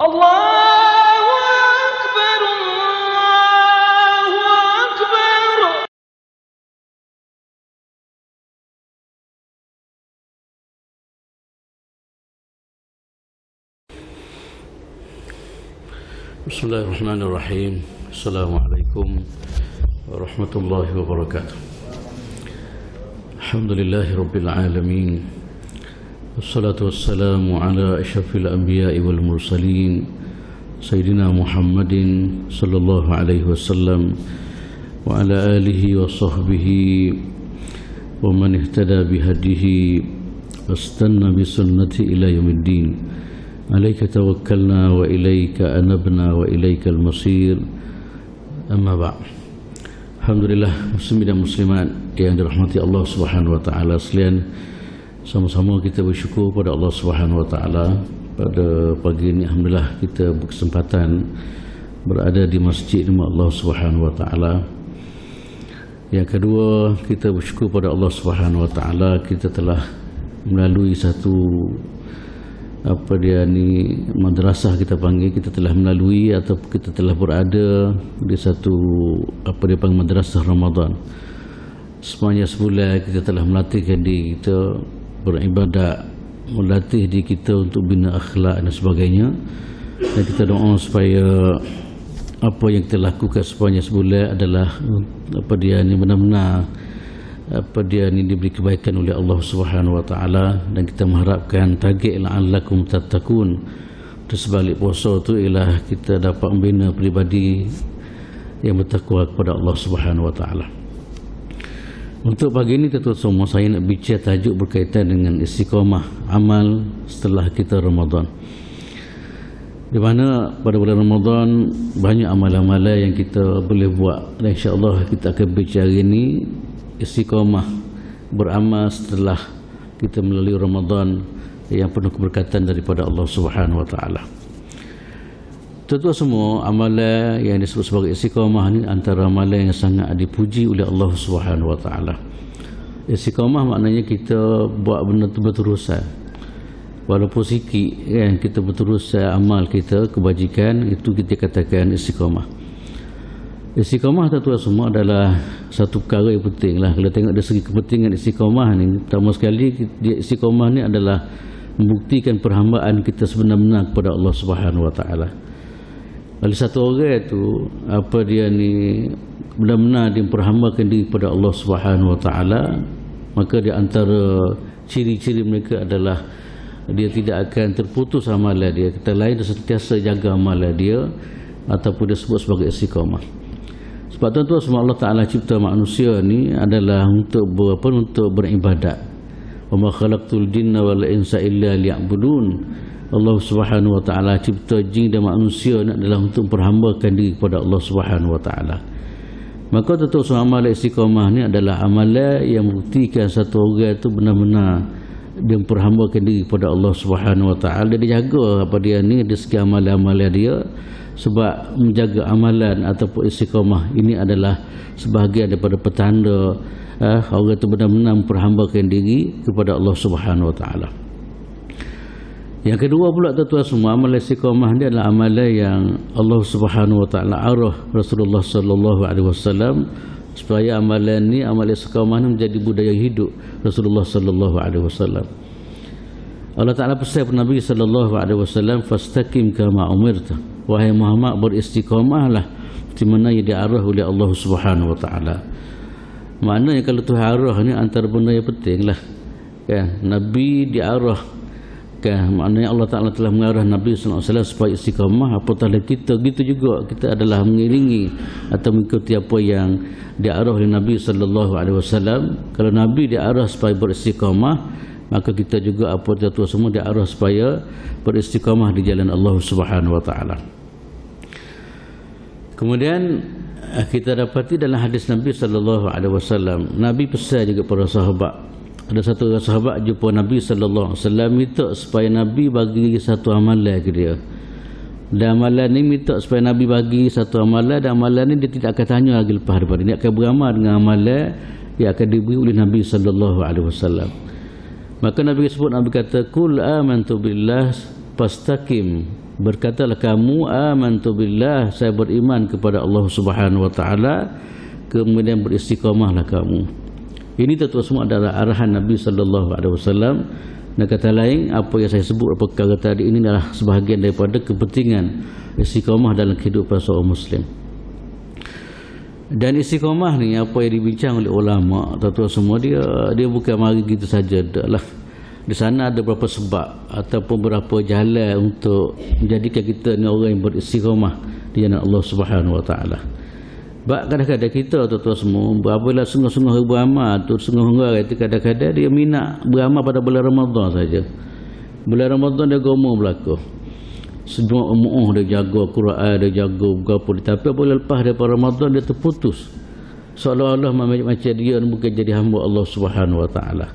Allahu Akbar, Allahu Akbar. Bismillahirrahmanirrahim. Assalamualaikum warahmatullahi wabarakatuh. Alhamdulillahi rabbil alamin. Wassalatu wassalamu ala asyrafil anbiya'i wal mursalin Sayyidina Muhammadin sallallahu alaihi wasallam wa ala alihi wa sahbihi wa man ihtada bihadihi wastanna bisunnati ila yaumiddin. Alaika tawakkalna wa ilaika anabna wa ilaikal masir. Amma ba'd. Alhamdulillah, muslimin dan muslimat yang dirahmati Allah Subhanahu wa taala sekalian, sama-sama kita bersyukur pada Allah Subhanahu wa taala pada pagi ini. Alhamdulillah kita berkesempatan berada di masjid rumah Allah Subhanahu wa taala. Yang kedua, kita bersyukur pada Allah Subhanahu wa taala kita telah melalui satu madrasah kita panggil, kita telah melalui atau kita telah berada di satu panggil madrasah Ramadan. Sepanjang sebulan kita telah melatihkan diri kita beribadat, melatih diri kita untuk bina akhlak dan sebagainya, dan kita doa supaya apa yang kita lakukan sepanjang sebulan adalah benar-benar diberi kebaikan oleh Allah Subhanahu wa taala, dan kita mengharapkan target la'allakum tattaqun. Tersebalik puasa itu ialah kita dapat membina pribadi yang bertakwa kepada Allah Subhanahu wa taala. Untuk pagi ini tuan-tuan semua, saya nak bincang tajuk berkaitan dengan istiqamah amal setelah kita Ramadan. Di mana pada bulan Ramadan banyak amal-amalan yang kita boleh buat, dan insya-Allah kita akan bincang hari ini istiqamah beramal setelah kita melalui Ramadan yang penuh keberkatan daripada Allah Subhanahu wa taala. Tentu semua amalan yang disebut sebagai istiqamah ini antara amalan yang sangat dipuji oleh Allah Subhanahu wa taala. Istiqamah maknanya kita buat benda tu berterusan. Walaupun sikit kan, kita berterusan amal kita, kebajikan, itu kita katakan istiqamah. Istiqamah tuan-tuan semua adalah satu perkara yang penting lah. Kalau tengok dari segi kepentingan istiqamah ni, pertama sekali istiqamah ni adalah membuktikan perhambaan kita sebenar-benar kepada Allah Subhanahu wa taala. Kalau satu orang tu benar-benar dia memperhambakan diri kepada Allah Subhanahu wa taala, maka di antara ciri-ciri mereka adalah dia tidak akan terputus amalan dia. Kata lain, dia sentiasa jaga amalan dia, ataupun dia sebut sebagai istiqamah. Sebab tuan-tuan semua, Allah Ta'ala cipta manusia ni adalah untuk beribadat. Wa ma khalaqtul jinna wal insa illa liya'budun. Allah Subhanahu wa Ta'ala cipta jin dan manusia ni adalah untuk perhambakan diri kepada Allah Subhanahu wa Ta'ala. Maka tuan-tuan semua, amalan istiqamah ni adalah amalan yang membuktikan satu orang tu benar-benar dia memperhambakan diri kepada Allah Subhanahu wa taala. Dia jaga dari segi amalan-amalan dia. Sebab menjaga amalan ataupun istiqamah ini adalah sebahagian daripada petanda orang itu benar-benar memperhambakan diri kepada Allah Subhanahu wa taala. Yang kedua pula tuan-tuan semua, amalan istiqamah ni adalah amalan yang Allah Subhanahu wa taala arah Rasulullah sallallahu alaihi wasallam supaya amalan ni, amalan istiqamah ni menjadi budaya hidup Rasulullah sallallahu alaihi wasallam. Allah Ta'ala pesan kepada Nabi sallallahu alaihi wasallam, fastaqim kama umirta, wahai Muhammad beristiqamahlah seperti mana yang diarah oleh Allah Subhanahu wa taala. Maknanya kalau Tuhan arah ni antara benda yang penting lah kan, Nabi diarah kan, maknanya Allah Ta'ala telah mengarah Nabi sallallahu alaihi wasallam supaya istiqamah. Apatah kita gitu juga, kita adalah mengiringi atau mengikuti apa yang diarah oleh Nabi sallallahu alaihi wasallam. Kalau Nabi diarah supaya beristiqamah, maka kita juga tuan-tuan semua diarah supaya beristiqamah di jalan Allah Subhanahu wa taala. Kemudian kita dapati dalam hadis Nabi sallallahu alaihi wasallam, Nabi pesan juga para sahabat. Ada satu orang sahabat jumpa Nabi sallallahu alaihi wasallam, minta supaya Nabi bagi satu amalan ke dia. Dan amalan ni minta supaya Nabi bagi satu amalan, dan amalan ni dia tidak akan tanya lagi lepas daripada dia akan beramal dengan amalan yang akan diberi oleh Nabi sallallahu alaihi wasallam. Maka Nabi sebut, Nabi kata, kul amantu billah fastaqim Berkatalah kamu, amantu billah, saya beriman kepada Allah Subhanahu wa taala, kemudian beristiqamahlah kamu. Ini tentu semua adalah arahan Nabi sallallahu alaihi wasallam. Dan kata lain, apa yang saya sebut perkara tadi ini adalah sebahagian daripada kepentingan istiqamah dalam kehidupan seorang muslim. Dan istiqamah ni apa yang dibincang oleh ulama, tuan-tuan semua, dia bukan mari gitu saja dah. Di sana ada beberapa sebab ataupun beberapa jalan untuk menjadikan kita ni orang yang beristiqamah di jalan Allah Subhanahu wa taala. Sebab kadang-kadang kita tuan-tuan semua apabila sungguh-sungguh beramal tu, sungguh-sungguh itu kadang-kadang dia minat beramal pada bulan Ramadan saja. Bulan Ramadan dia gomo berlaku. Semua dia jaga Quran, dia jaga berapa, tapi apabila lepas daripada Ramadan dia terputus. Seolah-olah macam dia bukan jadi hamba Allah Subhanahu wa taala.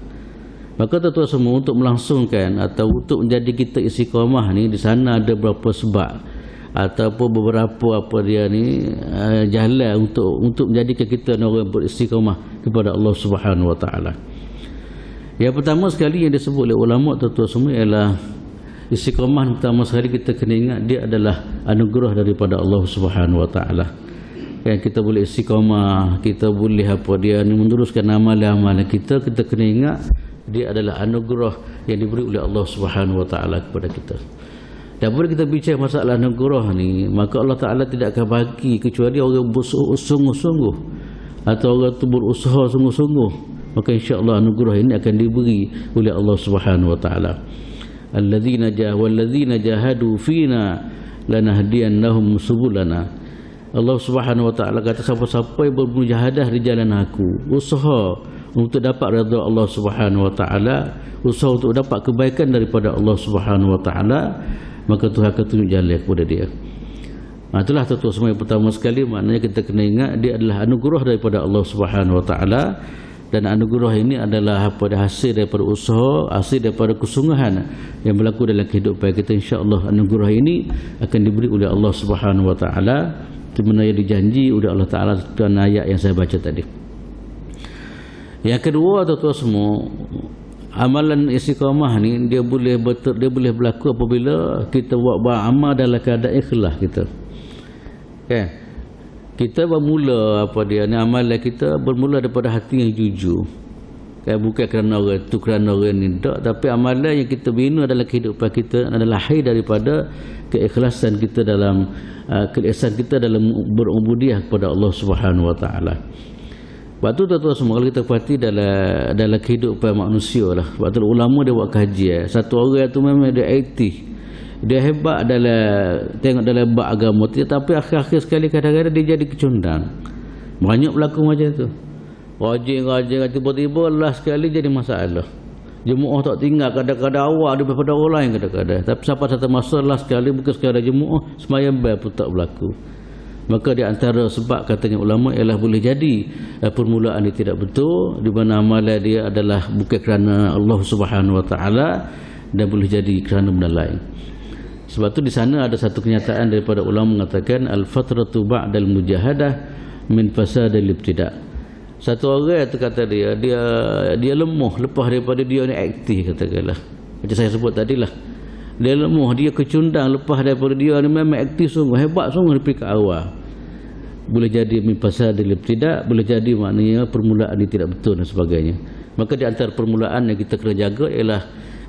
Maka tuan-tuan semua, untuk melangsungkan atau untuk menjadi kita istiqamah ni, di sana ada beberapa sebab ataupun beberapa jalan untuk menjadikan kita orang beristiqamah kepada Allah Subhanahu wa taala. Yang pertama sekali yang disebut oleh ulama tuan-tuan semua ialah istiqamah. Pertama sekali kita kena ingat dia adalah anugerah daripada Allah Subhanahu wa taala. Yang kita boleh istiqamah, kita boleh meneruskan amalan-amalan kita kena ingat dia adalah anugerah yang diberi oleh Allah Subhanahu wa taala kepada kita. Dan bila kita bincang masalah anugerah ni, maka Allah Ta'ala tidak akan bagi kecuali orang bersungguh-sungguh atau orang tu berusaha sungguh-sungguh. Maka insya-Allah anugerah ini akan diberi oleh Allah Subhanahu wa taala. Walladzina jahadu fina lanahdiyannahum subulana. Allah Subhanahu wa taala kata, siapa-siapa yang bermujahadah di jalan aku, usaha untuk dapat redha Allah Subhanahu wa taala, usaha untuk dapat kebaikan daripada Allah Subhanahu wa taala, maka Tuhan akan tunjuk jalan kepada dia. Itulah tuan-tuan semua yang pertama sekali, maknanya kita kena ingat dia adalah anugerah daripada Allah Subhanahu wa taala, dan anugerah ini adalah hasil daripada usaha, hasil daripada kesungguhan yang berlaku dalam kehidupan kita. Insya-Allah anugerah ini akan diberi oleh Allah Subhanahu wa taala, sebenarnya dijanji oleh Allah Taala dalam ayat yang saya baca tadi. Yang kedua tuan-tuan semua, amalan istiqamah ni dia boleh berlaku apabila kita buat amal dalam keadaan ikhlas kita. Kan? Kita bermula amalan kita bermula daripada hati yang jujur. Kan, bukan kerana orang tu, kerana orang ni tak, tapi amalan yang kita bina dalam kehidupan kita adalah lahir daripada keikhlasan kita dalam berubudiah kepada Allah Subhanahu wa taala. Sebab tu tuan-tuan semua, kalau kita perhati dalam kehidupan manusia lah, sebab tu ulama dia buat kajian, satu orang tu memang dia aktif, dia hebat tengok dalam bab agama, tapi akhir-akhir sekali kadang-kadang dia jadi kecundang. Banyak berlaku macam tu. Rajin tiba-tiba last sekali jadi masalah. Jemaah tak tinggal, kadang-kadang awak daripada orang lain kadang-kadang. Tapi sampai satu masa last sekali, bukan sekadar jemaah, sembahyang bel pun tak berlaku. Maka di antara sebab katanya ulama ialah boleh jadi permulaan dia tidak betul, di mana amalan dia adalah bukan kerana Allah Subhanahu wa taala, dan boleh jadi kerana benda lain. Sebab tu di sana ada satu kenyataan daripada ulama mengatakan al-fatratu ba'dal mujahadah min fasadil ibtida'. Satu orang tu kata dia lemah lepas daripada dia ni aktif, katakanlah. Macam saya sebut tadilah. Dia lemah, dia kecundang lepas daripada dia ni memang aktif sungguh, hebat sungguh di peringkat awal. Boleh jadi min fasadil ibtida', boleh jadi maknanya permulaan ini tidak betul dan sebagainya. Maka di antara permulaan yang kita kena jaga ialah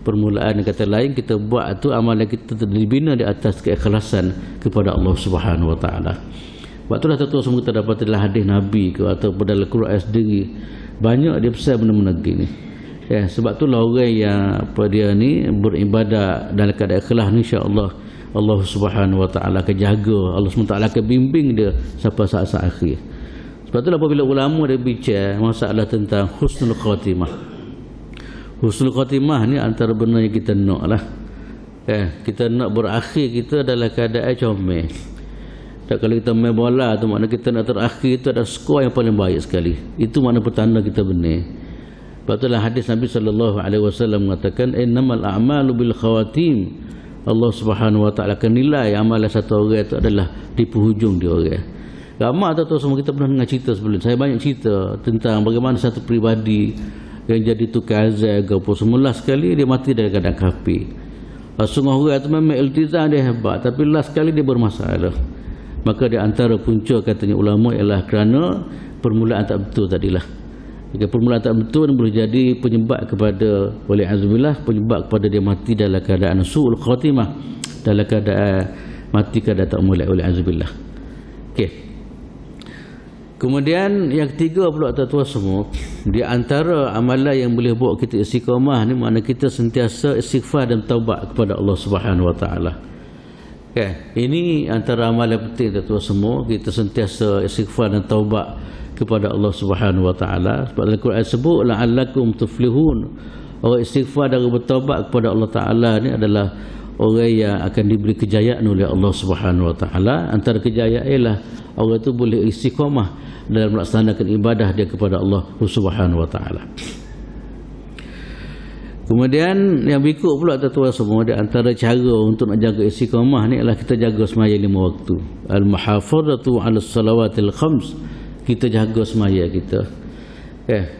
permulaan yang kata lain kita buat tu amalan kita dibina di atas keikhlasan kepada Allah Subhanahu wa taala. Sebab itulah tentu semua kita dapat dalam hadis Nabi ke atau dalam Quran sendiri banyak dia pesan benda-benda gini. Ya, sebab itulah orang yang dia ni beribadah dalam keadaan ikhlas ni, insya-Allah Allah Subhanahu wa taala akan jaga, Allah SWT akan bimbing dia sampai saat-saat akhir. Sebab itulah apabila ulama dia bincang masalah tentang husnul khatimah. Husnul khatimah ni antara benda yang kita nak lah. Kita nak berakhir kita dalam keadaan comel. Tak, kalau kita main bola tu makna kita nak terakhir itu ada skor yang paling baik sekali. Itu makna petanda kita benar. Sebab itulah hadis Nabi sallallahu alaihi wasallam mengatakan innamal a'malu bil khawatim. Allah Subhanahu wa taala akan nilai amalan satu orang itu adalah di penghujung dia orang. Ramai tahu semua kita pernah dengar cerita sebelum. Saya banyak cerita tentang bagaimana satu peribadi yang jadi tukar azab ke apa, semula sekali dia mati dalam keadaan kafir. Sungguh orang tu memang iltizam dia hebat, tapi last kali dia bermasalah. Maka di antara punca katanya ulama ialah kerana permulaan tak betul tadilah. Jika permulaan tak betul boleh jadi penyebab kepada wali'azubillah, penyebab kepada dia mati dalam keadaan su'ul khatimah, dalam keadaan mati keadaan tak mulai wali'azubillah. Okey. Kemudian yang ketiga pula tuan-tuan semua, di antara amalan yang boleh buat kita istiqamah ni, makna kita sentiasa istighfar dan taubat kepada Allah Subhanahu Wa Taala. Okay. Ini antara amalan penting tuan-tuan semua, kita sentiasa istighfar dan taubat kepada Allah Subhanahu Wa Taala. Sebab dalam Quran sebut la'allakum tuflihun. Orang istighfar dan bertaubat kepada Allah Taala ni adalah orang yang akan diberi kejayaan oleh Allah Subhanahu Wa Taala. Antara kejayaan ialah orang itu boleh istiqamah dalam melaksanakan ibadah dia kepada Allah Subhanahu Wa Taala. Kemudian yang berikut pula tuan-tuan semua, di antara cara untuk nak jaga istiqamah ni adalah kita jaga semaya 5 waktu. Al-muhafazatu 'ala salawatil khams. Kita jaga semaya kita.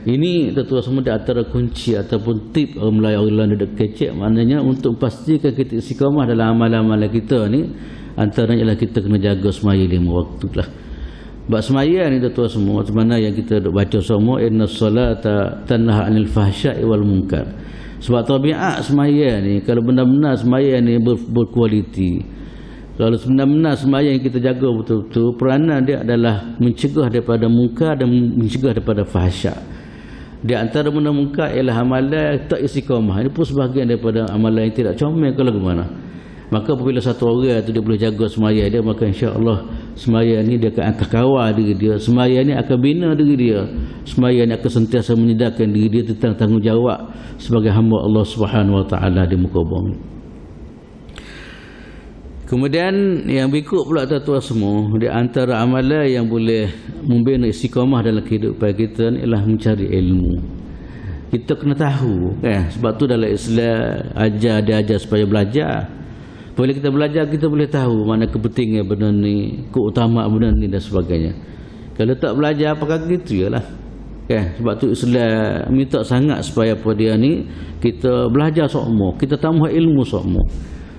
Ini tuan-tuan semua di antara kunci ataupun tip orang Melayu orang duduk kecek, maknanya untuk pastikan kita istiqamah dalam amalan-amalan kita ni, antaranya ialah kita kena jaga semaya 5 waktu lah. Sebab semaya ni tuan-tuan semua, macam mana yang kita duk baca semua, inna salata tanha 'anil fahsya'i wal munkar. Sebab tabiat semaya ni, kalau benar-benar semaya ni berkualiti, kalau benar-benar semaya yang kita jaga betul-betul, peranan dia adalah mencegah daripada munkar dan mencegah daripada fahsyak. Di antara benda munkar ialah amalan tak istiqamah. Ini pun sebahagian daripada amalan yang tidak comel ke lagu mana. Maka apabila satu orang tu dia boleh jaga semaya dia, maka insya-Allah semaya ni dia akan kawal diri dia, semaya ni akan bina diri dia, semaya ni akan sentiasa menyedarkan diri dia tentang tanggungjawab sebagai hamba Allah Subhanahu Wa Taala di muka bumi. Kemudian yang berikut pula tuan-tuan semua, di antara amalan yang boleh membina istiqamah dalam kehidupan kita ni ialah mencari ilmu. Kita kena tahu kan, sebab tu dalam Islam dia ajar supaya belajar. Bila kita belajar, kita boleh tahu mana kepentingan benda ni, keutamaan benda ni dan sebagainya. Kalau tak belajar, apakah gitu je lah. Sebab tu Islam minta sangat supaya apa dia ni, kita belajar semua, kita tambah ilmu semua.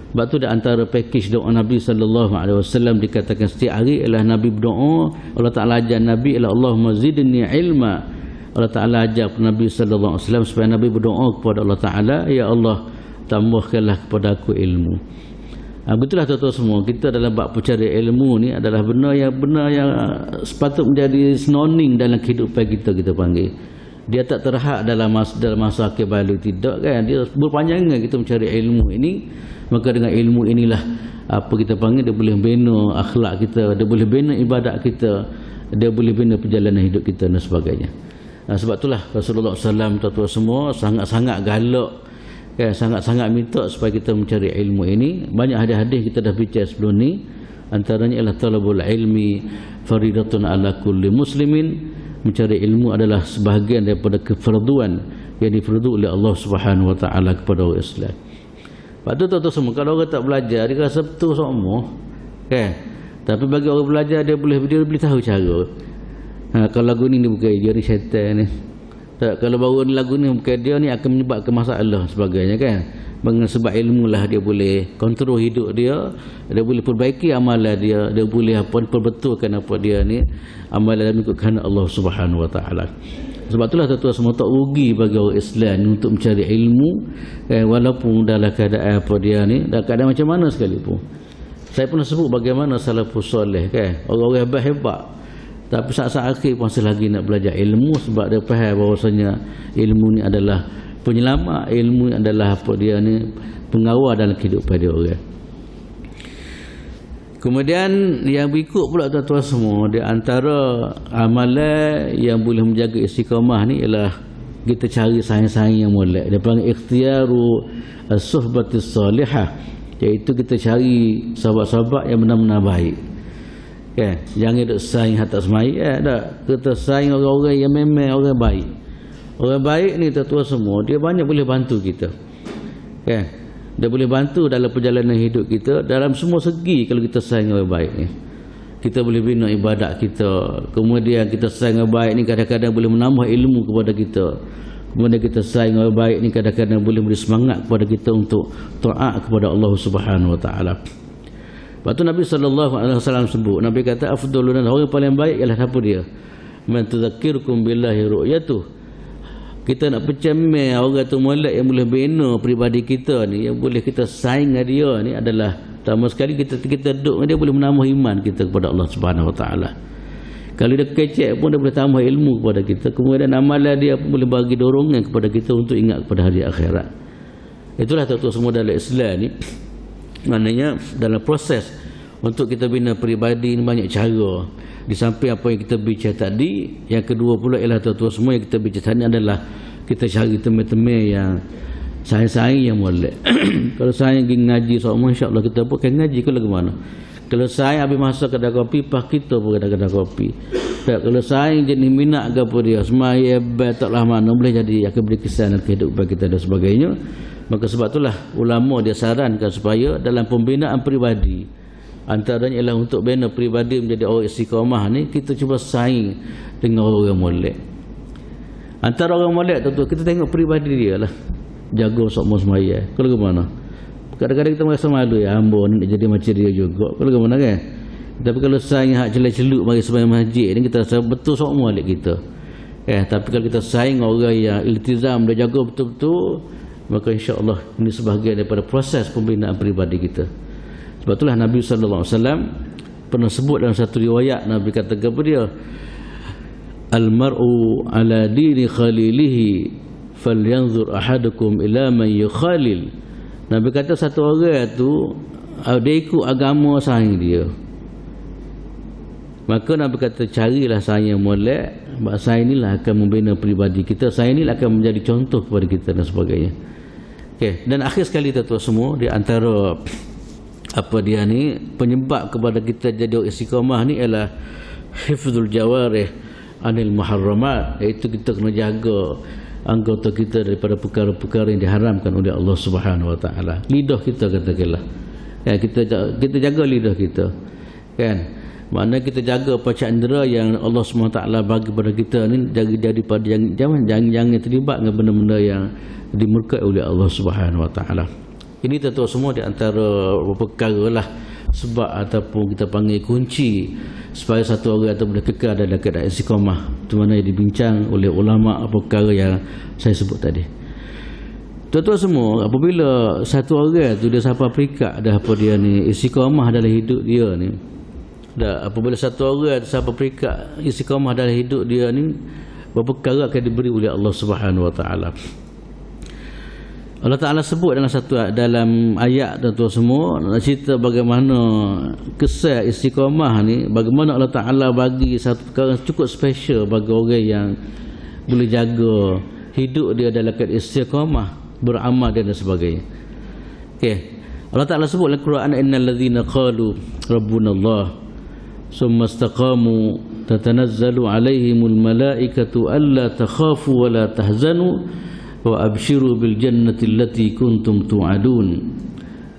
Sebab tu di antara pakej doa Nabi SAW dikatakan setiap hari ialah Nabi berdoa, Allah Ta'ala ajar Nabi ialah Allahumma zidni ilma. Allah Ta'ala ajar Nabi SAW supaya Nabi berdoa kepada Allah Ta'ala, ya Allah tambahkanlah kepada aku ilmu. Begitulah tuan-tuan semua, kita dalam bab pencari ilmu ni adalah benar yang sepatut menjadi sinonim dalam kehidupan kita panggil. Dia tak terhad dalam masa akhir balik, tidak kan, dia berpanjangan kita mencari ilmu ini. Maka dengan ilmu inilah apa kita panggil, dia boleh bina akhlak kita, dia boleh bina ibadat kita, dia boleh bina perjalanan hidup kita dan sebagainya. Sebab itulah Rasulullah SAW tuan-tuan semua sangat-sangat galak, sangat-sangat minta supaya kita mencari ilmu ini. Banyak hadis-hadis kita dah bincang sebelum ni, antaranya ialah talabul ilmi faridatun ala kulli muslimin. Mencari ilmu adalah sebahagian daripada kefarduan yang difardu oleh Allah Subhanahu Wa Taala kepada orang Islam. Sebab tu tuan-tuan semua, kalau orang tak belajar dia rasa betul semua tapi bagi orang belajar dia boleh tahu cara. Kalau lagu ni bukan dia ni syaitan ni, kalau baru lagu ni bukan dia ni akan menyebabkan masalah sebagainya kan. Sebab ilmu lah dia boleh kontrol hidup dia, dia boleh perbaiki amalan dia, dia boleh perbetulkan apa dia ni amalan mengikut kehendak Allah Subhanahu Wa Taala. Sebab itulah tuan-tuan semua, tak rugi bagi orang Islam untuk mencari ilmu walaupun dalam keadaan apa dia ni, dalam keadaan macam mana sekalipun. Saya pernah sebut bagaimana salafus soleh orang-orang hebat-hebat, tapi saat-saat akhir masih lagi nak belajar ilmu, sebab dia faham bahawasanya ilmu ni adalah penyelamat, ilmu ni adalah apa dia ni, pengawal dalam kehidupan dia orang. Kemudian yang berikut pula tuan-tuan semua, di antara amalan yang boleh menjaga istiqamah ni ialah kita cari saing-saing yang molek. Dia panggil ikhtiyaru as-suhbatis salihah, iaitu kita cari sahabat-sahabat yang benar-benar baik. Jangan duk saing atas mai, kita saing orang-orang yang memang orang baik. Orang baik ni tuan-tuan semua, dia banyak boleh bantu kita. Dia boleh bantu dalam perjalanan hidup kita dalam semua segi. Kalau kita sayang orang baik ni, kita boleh bina ibadat kita. Kemudian kita sayang orang baik ni kadang-kadang boleh menambah ilmu kepada kita. Kemudian kita sayang orang baik ni kadang-kadang boleh beri semangat kepada kita untuk taat kepada Allah Subhanahu Wa Taala. Lepas tu Nabi SAW sebut, Nabi kata afdaluna, orang paling baik ialah siapa dia? Man tudzakkirukum billahi ru'yatuh. Kita nak percamai orang tu molek yang boleh bina peribadi kita ni, yang boleh kita saing dengan dia ni adalah pertama sekali kita duduk dengan dia boleh menambah iman kita kepada Allah Subhanahu Wa Taala. Kalau dia kecek pun dia boleh tambah ilmu kepada kita. Kemudian amalan dia pun boleh bagi dorongan kepada kita untuk ingat kepada hari akhirat. Itulah tuan-tuan semua dalam Islam ni. Maknanya dalam proses untuk kita bina peribadi ni banyak cara. Di samping apa yang kita bincang tadi, yang kedua pula ialah tuan-tuan semua yang kita bincang tadi adalah kita cari teman-teman yang sayang-sayang yang molek. Kalau sayang pergi ngaji semua, insya-Allah kita pun akan ngaji ke lagu mana. Kalau sayang habis masa kedai kopi, pas kita pun kedai kopi. Kalau sayang jenis minat ke apa dia, semaya taklah mana boleh jadi akan beri kesan dalam kehidupan kita dan sebagainya. Maka sebab itulah ulama dia sarankan supaya dalam pembinaan peribadi, antaranya ialah untuk bina peribadi menjadi orang istiqamah ni, kita cuba saing dengan orang molek. Antara orang molek tu kita tengok peribadi dia lah, jaga sokmo semaya. Kalau ke mana? Kadang-kadang kita merasa malu, ya hamba ni nak jadi macam dia juga. Kalau ke mana kan? Tapi kalau saing hak celak-celuk mari sembahyang masjid ni, kita rasa betul sokmo molek kita. Tapi kalau kita saing orang yang iltizam, dia jaga betul-betul, maka insya-Allah ini sebahagian daripada proses pembinaan peribadi kita. Sebab itulah Nabi SAW pernah sebut dalam satu riwayat, Nabi kata kepada dia, al-mar'u ala dini khalilihi falyanzur ahadukum ila man yukhalil. Nabi kata satu orang tu dia ikut agama saing dia. Maka Nabi kata carilah saing yang molek, sebab saing inilah akan membina peribadi kita, saing inilah akan menjadi contoh kepada kita dan sebagainya. Dan akhir sekali tuan-tuan semua, di antara apa dia ni penyebab kepada kita jadi orang istiqamah ni ialah hifzul jawarih anil muharramat, iaitu kita kena jaga anggota kita daripada perkara-perkara yang diharamkan oleh Allah Subhanahu Wa Taala. Lidah kita katakanlah, kita jaga lidah kita, kan? Maknanya kita jaga panca indera yang Allah Subhanahu Wa Taala bagi kepada kita ni, daripada jangan terlibat dengan benda-benda yang dimurkai oleh Allah Subhanahu Wa Taala. Ini tentu semua di antara perkara lah sebab ataupun kita panggil kunci supaya satu orang itu boleh kekal dalam keadaan istiqamah, di mana yang dibincang oleh ulama perkara yang saya sebut tadi. Tuan-tuan semua, apabila satu orang tu dia sampai peringkat dah apa dia ni istiqamah dalam hidup dia ni, dah apabila satu orang tu sampai peringkat istiqamah dalam hidup dia ni, perkara akan diberi oleh Allah Subhanahu Wa Taala. Allah Ta'ala sebut dalam ayat tuan-tuan semua, nak cerita bagaimana kisah istiqamah ni, bagaimana Allah Ta'ala bagi satu perkara cukup special bagi orang yang boleh jaga hidup dia dalam keadaan istiqamah, beramal dan sebagainya. Allah Ta'ala sebut dalam Quran, innal ladzina qalu rabbuna Allah summa istaqamu tatanazzalu alaihimul malaikatu alla takhafu wa la tahzanu wa abshiru bil jannati allati kuntum tu'adun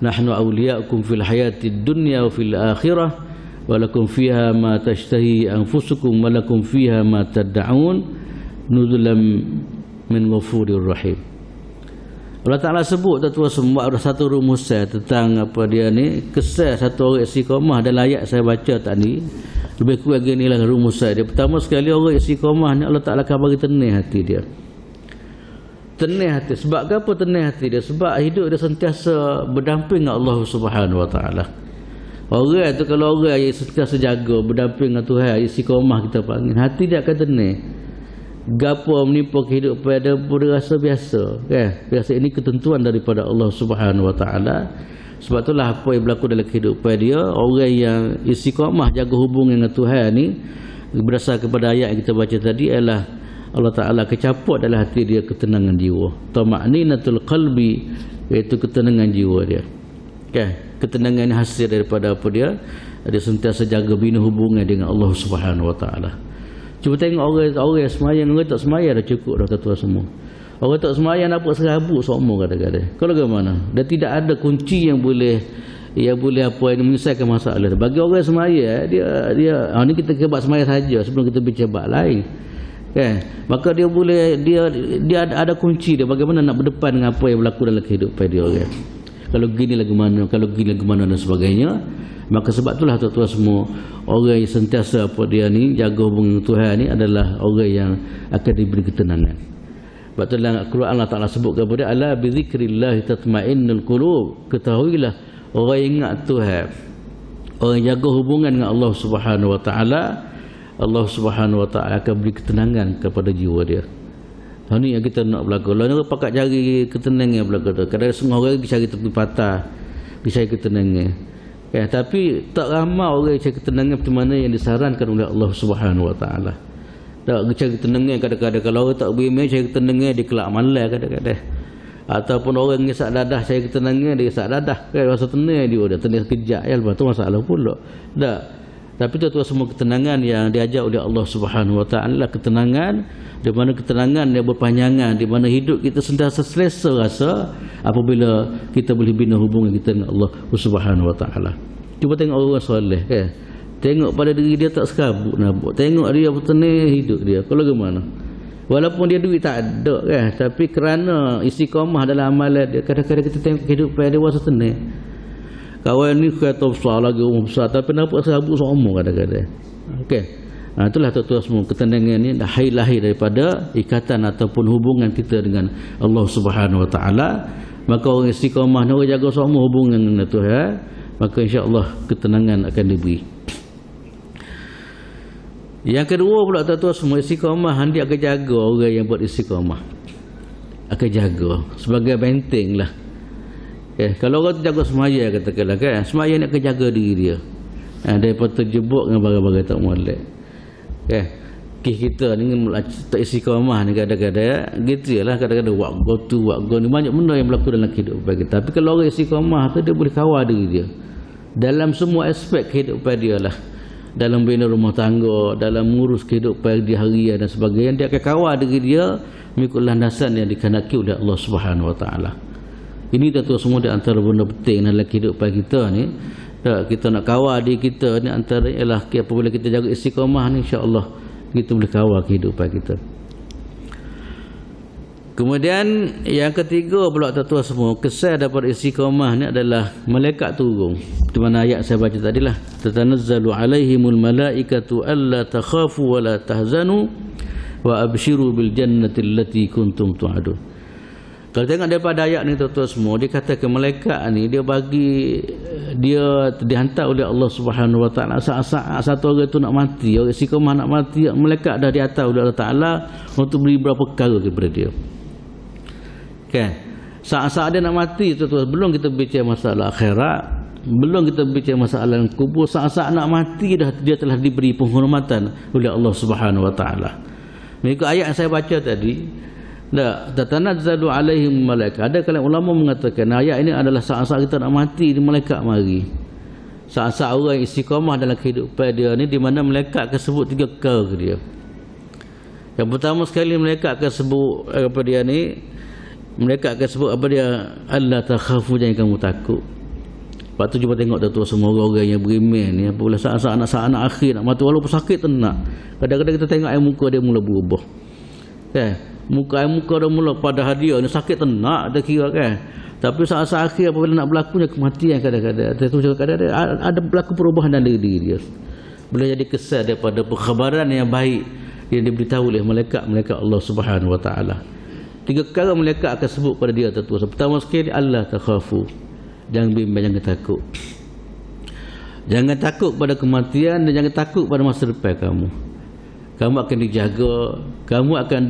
nahnu awliya'ukum fil hayatid dunya wa fil akhirah wa lakum fiha ma tashtahi anfusukum wa lakum fiha ma tad'un nuzulan min ghafurir rahim. Allah Ta'ala sebut tuan-tuan semua ada satu rumusan tentang apa dia ni, kisah satu orang istiqamah dalam ayat saya baca tadi. Lebih kurang ginilah rumusan dia. Pertama sekali, orang istiqamah ni Allah Ta'ala akan bagi tenang hati dia. Tenang hati. Sebab apa tenang hati dia? Sebab hidup dia sentiasa berdamping dengan Allah Subhanahu Wa Taala. Orang tu kalau orang yang sentiasa jaga berdamping dengan Tuhan, istiqamah kita panggil, hati dia akan tenang. Gapo menimpa kehidupan dia berasa biasa, kan? Biasa ini ketentuan daripada Allah Subhanahu Wa Taala. Sebab itulah apa yang berlaku dalam kehidupan dia, orang yang istiqamah jaga hubungan dengan Tuhan ni, berdasarkan kepada ayat yang kita baca tadi, ialah Allah Ta'ala kecaput dalam hati dia ketenangan jiwa, tama'ninatul qalbi, iaitu ketenangan jiwa dia, kan? Ketenangan ini hasil daripada apa dia sentiasa jaga bina hubungan dengan Allah Subhanahu Wa Taala. Cuba tengok orang semayang, orang tak semayang dah cukup dah tuan-tuan semua. Orang tak semayang dapat serabut semua kadang-kadang. Kalau ke mana? Dan tidak ada kunci yang boleh apa yang menyelesaikan masalah. Bagi orang semayang, dia ni kita kebat semayang saja sebelum kita bincang bab lain. Kan? Maka dia boleh dia ada kunci dia bagaimana nak berdepan dengan apa yang berlaku dalam kehidupan dia kan. Kalau gini lagu mana, kalau gini lagu mana dan sebagainya. Maka sebab itulah tuan-tuan semua, orang yang sentiasa apa dia ni jaga hubungan Tuhan ni adalah orang yang akan diberi ketenangan. Sebab tu dalam Al-Quran Allah Ta'ala sebut kepada ala bi zikrillah tatma'innul qulub. Ketahuilah orang yang ingat Tuhan, orang yang jaga hubungan dengan Allah Subhanahu Wa Ta'ala, Allah Subhanahu Wa Ta'ala akan beri ketenangan kepada jiwa dia. Ini yang kita nak berlaku. Lalu orang pakat cari ketenangan berlaku tu. Kadang-kadang semua orang cari tepi patah, cari ketenangan. Ya, tapi tak ramai orang yang cari ketenangan seperti mana yang disarankan oleh Allah Subhanahu Wa Ta'ala. Tak cari ketenangan kadang-kadang kalau orang tak berimej cari ketenangan dia kelak malas kadang-kadang. Ataupun orang yang sak dadah cari ketenangan dia sak dadah. Kan rasa tenang dia tenang kejap ya, lepas tu masalah pula. Tak. Tapi itu semua ketenangan yang diajar oleh Allah Subhanahu Wa Ta'ala, ketenangan di mana ketenangan yang berpanjangan, di mana hidup kita sentiasa selesa rasa apabila kita boleh bina hubungan kita dengan Allah Subhanahu Wa Ta'ala. Cuba tengok orang soleh kan. Tengok pada diri dia tak sekabut nabuk. Tengok dia bertenang hidup dia. Kalau bagaimana? Walaupun dia duit tak ada kan, tapi kerana istiqamah dalam amalan dia, kadang-kadang kita tengok kehidupan dia rasa tenang. Kawan ni kata besar lagi, rumah besar, tapi nampak serabut seumur kadang-kadang. Okey. Itulah tuan-tuan semua, ketenangan ni dah lahir daripada ikatan ataupun hubungan kita dengan Allah Subhanahu Wa Ta'ala. Maka orang istiqamah ni orang jaga seumur hubungan dengan Tuhan, maka insya-Allah ketenangan akan diberi. Yang kedua pula tuan-tuan semua, istiqamah dia akan jaga orang yang buat istiqamah. Akan jaga sebagai benteng lah. Kalau orang tu jaga semaya katakanlah kan, semaya ni akan jaga diri dia daripada terjebak dengan barang-barang tak molek. Kita ni tak istiqamah ni kadang-kadang gitu lah, kadang-kadang buat go ni banyak benda yang berlaku dalam kehidupan kita. Tapi kalau orang istiqamah tu dia boleh kawal diri dia dalam semua aspek kehidupan dia lah, dalam bina rumah tangga, dalam mengurus kehidupan dia harian dan sebagainya. Dia akan kawal diri dia mengikut landasan yang dikehendaki oleh Allah Subhanahu Wa Ta'ala. Ini tentu semua di antara benda penting dalam kehidupan kita ni. Kita nak kawal diri kita ni antara ialah apabila kita jaga istiqamah ni, insya-Allah kita boleh kawal kehidupan kita. Kemudian yang ketiga pula tuan-tuan semua, kesan daripada istiqamah ni adalah malaikat turun. Di mana ayat saya baca tadilah, tatanazzalu alaihimul malaikatu alla takhafu wa la tahzanu wa abshiru bil jannati allati kuntum tu'adun. Kalau tengok daripada ayat ni tuan-tuan semua, dia kata ke malaikat ni dia dihantar oleh Allah Subhanahu Wa Ta'ala saat-saat satu orang tu nak mati, orang istiqamah nak mati, malaikat dah dihantar oleh Allah Ta'ala untuk beri beberapa perkara kepada dia. Kan? Saat-saat dia nak mati tuan-tuan, belum kita bincang masalah akhirat, belum kita bincang masalah kubur, saat-saat nak mati dah dia telah diberi penghormatan oleh Allah Subhanahu Wa Ta'ala. Mengikut ayat yang saya baca tadi, tatanazzalu alaihim malaikat. Ada kalangan ulama mengatakan ayat ini adalah saat-saat kita nak mati, di malaikat mari. Saat-saat orang istiqamah dalam kehidupan dia ni, di mana malaikat akan sebut 3 perkara ke dia. Yang pertama sekali malaikat akan sebut apa dia ni, malaikat akan sebut apa dia, alla takhafu, jangan kamu takut. Lepas tu cuba tengok tu semua orang yang beriman ni, apabila saat-saat anak akhir nak mati walaupun sakit tenang, kadang-kadang kita tengok air muka dia mula berubah. Muka dia mula pada hadia ni sakit tenak dia kira kan. Tapi saat-saat akhir apabila nak berlakunya kematian, kadang-kadang ada berlaku perubahan dalam diri dia. Boleh jadi kesan daripada perkhabaran yang baik yang diberitahu oleh malaikat Allah Subhanahu Wa Ta'ala. 3 perkara malaikat akan sebut pada dia tentu. Pertama sekali, Allah takhafu, jangan bimbang, jangan takut. Jangan takut pada kematian dan jangan takut pada masa depan kamu. Kamu akan dijaga, kamu akan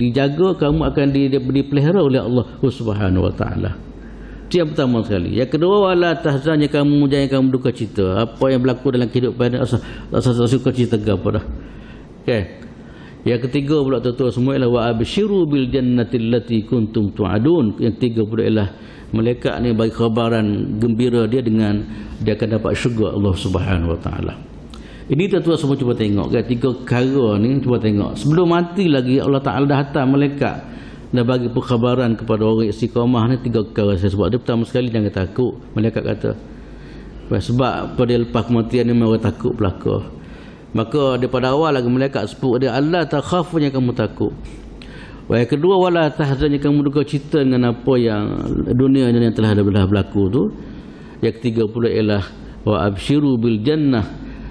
dijaga, kamu akan dipelihara oleh Allah Subhanahu Wa Ta'ala. Itu yang pertama sekali. Yang kedua, wala tahzannya, jangan kamu duka cita. Apa yang berlaku dalam kehidupan asal suka cita apa dah. Okay. Yang ketiga pula tuan-tuan semua ialah wa abshiru bil jannati allati kuntum tu'adun. Yang ketiga pula ialah malaikat ni bagi khabaran gembira dia dengan dia akan dapat syurga Allah Subhanahu Wa Ta'ala. Ini tuan-tuan semua cuba tengok kan, 3 perkara ni cuba tengok. Sebelum mati lagi Allah Ta'ala dah hantar malaikat dan bagi perkhabaran kepada orang istiqamah ni 3 perkara saya sebut. Dia pertama sekali jangan takut. Malaikat kata sebab pada lepas kematian ni orang takut belaka. Maka daripada awal lagi malaikat sebut dia, Allah takhafu, yang kamu takut. Yang kedua, wala tahzan, yang kamu duka cita dengan apa yang dunia yang telah berlaku tu. Yang ketiga pula ialah wa absyiru bil jannah,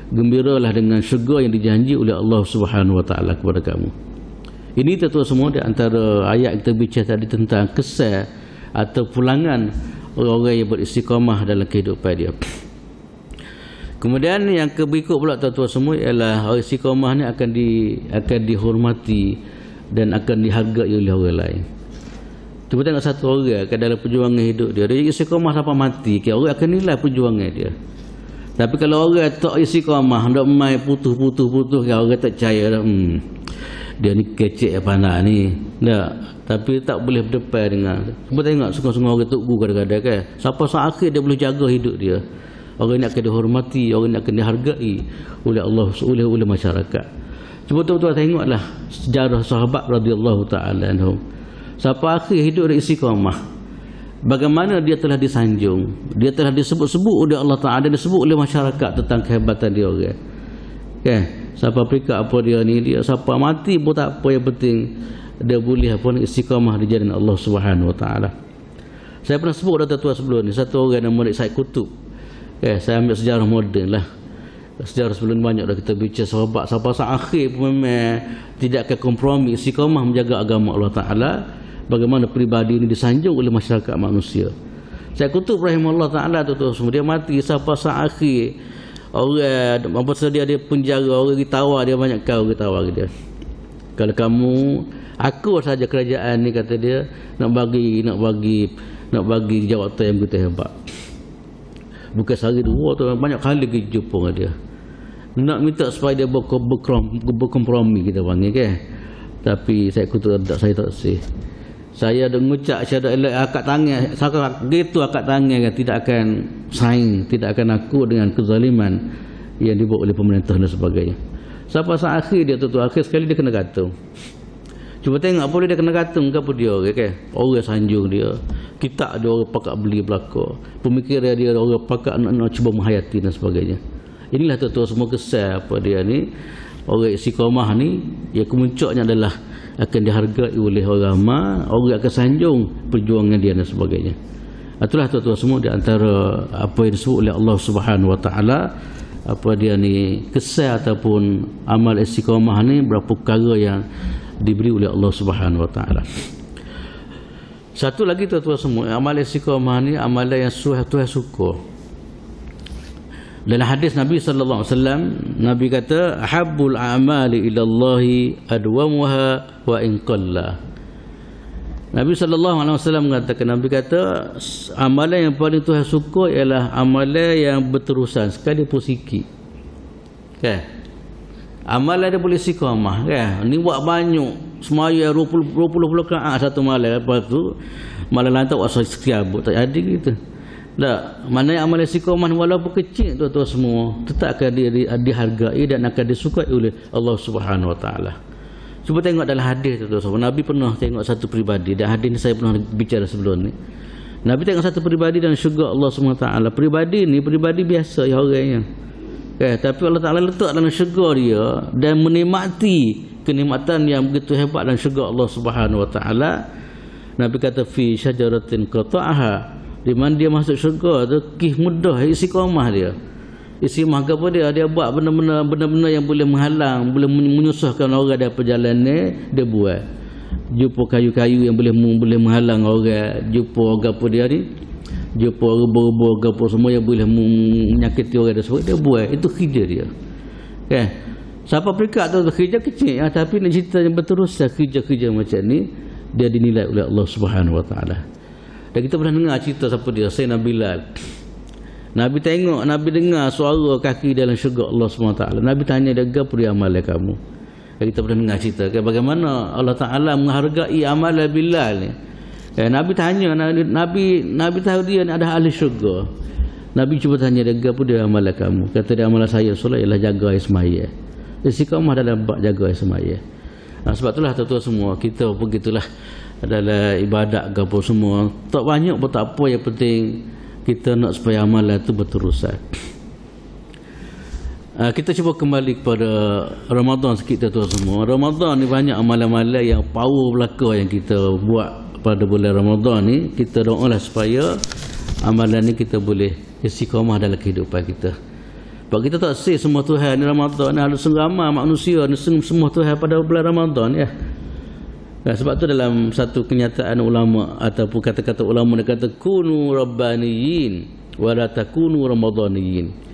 gembiralah dengan syurga yang dijanji oleh Allah Subhanahu wa taala kepada kamu. Ini tentu semua di antara ayat kita bincang tadi tentang kesan atau pulangan orang-orang yang beristiqamah dalam kehidupan dia. Kemudian yang berikut pula tuan-tuan semua ialah orang istiqamah ni akan dihormati dan akan dihargai oleh orang lain. Cuba tengok satu orang ke dalam perjuangan hidup dia istiqamah sampai mati, orang akan nilai perjuangan dia. Tapi kalau orang tak istiqamah, hendak main putus, orang tak percaya dah. Dia ni kecek pandai ni. Tak. Tapi tak boleh berdepan dengan. Cuba tengok sungguh-sungguh orang tu kadang-kadang kan. Sampai saat akhir dia boleh jaga hidup dia. Orang ini akan dihormati, orang ini akan dihargai oleh Allah, oleh masyarakat. Cuba tuan-tuan tengoklah sejarah sahabat radhiyallahu taala anhum. Sampai akhir hidup dia istiqamah. Bagaimana dia telah disanjung, dia telah disebut-sebut oleh Allah Taala, disebut oleh masyarakat tentang kehebatan dia orang. Kan? Siapa peringkat apa dia ni, dia siapa mati pun tak apa, yang penting dia boleh apa ni istiqamah di jalan Allah Subhanahu wa taala. Saya pernah sebut dah tuan sebelum ni, satu orang nama Said Qutb. Saya ambil sejarah moden lah. Sejarah sebelum banyak dah kita bincang sahabat sampai saat akhir pun memang tidak akan kompromi istiqamah menjaga agama Allah Taala. Bagaimana peribadi ini disanjung oleh masyarakat manusia. Said Qutb rahimahullah taala tu semua dia mati sampai saat akhir. Orang apa sedia dia penjara, orang ditawar dia banyak kau ditawar dia. Kalau kamu aku saja kerajaan ni, kata dia, nak bagi jawatan yang begitu hebat. Bukan sehari dua tu, banyak kali kita jumpa dengan dia. Nak minta supaya dia berkompromi kita panggil kan. Tapi saya kutuk tak, saya tak sih. Saya ada mengucap syahadat akad tangan, saya gitu akad tangan kan, tidak akan saing, tidak akan aku dengan kezaliman yang dibuat oleh pemerintah dan sebagainya. Sampai saat akhir dia tu akhir sekali dia kena gantung. Cuba tengok apa dia kena gantung ke apa dia kan. Orang sanjung dia. Kita ada orang pakak beli belaka. Pemikiran dia orang pakak nak cuba menghayati dan sebagainya. Inilah tu semua kesan apa dia ni. Orang istiqamah ni, yang kemuncaknya adalah akan dihargai oleh orang ramai, orang akan sanjung perjuangan dia dan sebagainya. Itulah tuan-tuan semua di antara apa yang disebut oleh Allah Subhanahu wa taala, apa dia ni kesan ataupun amal istiqamah ni, berapa perkara yang diberi oleh Allah Subhanahu wa taala. Satu lagi tuan-tuan semua, amal istiqamah ni amalan yang Tuhan suka. Dalam hadis Nabi sallallahu alaihi wasallam, Nabi kata habbul a'mali ila Allah adwamuha wa in qalla. Nabi sallallahu alaihi wasallam mengatakan, Nabi kata amalan yang paling Tuhan suka ialah amalan yang berterusan sekalipun sikit. Kan? Amalan dia boleh istiqamah kan. Ni buat banyak, semaya 20 rakaat satu malam, lepas tu malam lantak buat sekian tak jadi gitu. Tak, mana yang amal istiqamah walaupun kecil tuan-tuan semua tetap akan dihargai dan akan disukai oleh Allah Subhanahu wa taala. Cuba tengok dalam hadis tuan-tuan semua, Nabi pernah tengok satu peribadi, dan hadis ni saya pernah bicara sebelum ni. Nabi tengok satu peribadi dan syurga Allah Subhanahu wa taala. Peribadi ni peribadi biasa ya orangnya. Tapi Allah Taala letak dalam syurga dia dan menikmati kenikmatan yang begitu hebat dalam syurga Allah Subhanahu wa taala. Nabi kata fi syajaratin qata'aha, di mana dia masuk syurga tu mudah istiqamah dia. Istiqamah apa dia buat benda-benda yang boleh menghalang, boleh menyusahkan orang dari perjalanan dia buat. Jumpa kayu-kayu yang boleh menghalang orang, jumpa orang apa dia ni, jumpa rebur-rebur apa semua yang boleh menyakiti orang dia buat. Itu kerja dia. Kan? Siapa peringkat tu kerja kecil tapi nak cerita yang berterusan kerja-kerja macam ni dia dinilai oleh Allah Subhanahu wa taala. Dan kita pernah dengar cerita siapa dia, Sayyidina Bilal. Nabi tengok, Nabi dengar suara kaki dalam syurga Allah SWT. Nabi tanya dia, apa dia amalan kamu? Dan kita pernah dengar cerita kan, bagaimana Allah Ta'ala menghargai amalan Bilal ni. Nabi tanya, Nabi tahu dia ni ada ahli syurga. Nabi cuba tanya dia, apa dia amalan kamu? Kata dia, amalan saya solat ialah jaga ismaya. Istiqamah dalam bab jaga ismaya. Sebab itulah tuan-tuan semua, kita begitulah adalah ibadat ke apa semua, tak banyak pun tak apa, yang penting kita nak supaya amalan tu berterusan. Kita cuba kembali kepada Ramadan sikit tuan semua. Ramadan ni banyak amalan-amalan yang power belaka yang kita buat pada bulan Ramadan ni. Kita doalah supaya amalan ni kita boleh istiqamah dalam kehidupan kita. Sebab kita tak say semua Tuhan ni Ramadan ni, ada ramai manusia ni semua Tuhan pada bulan Ramadan ya. Sebab tu dalam satu kenyataan ulama ataupun kata-kata ulama dia kata kunu rabbaniyin wa la takunu ramadaniyin.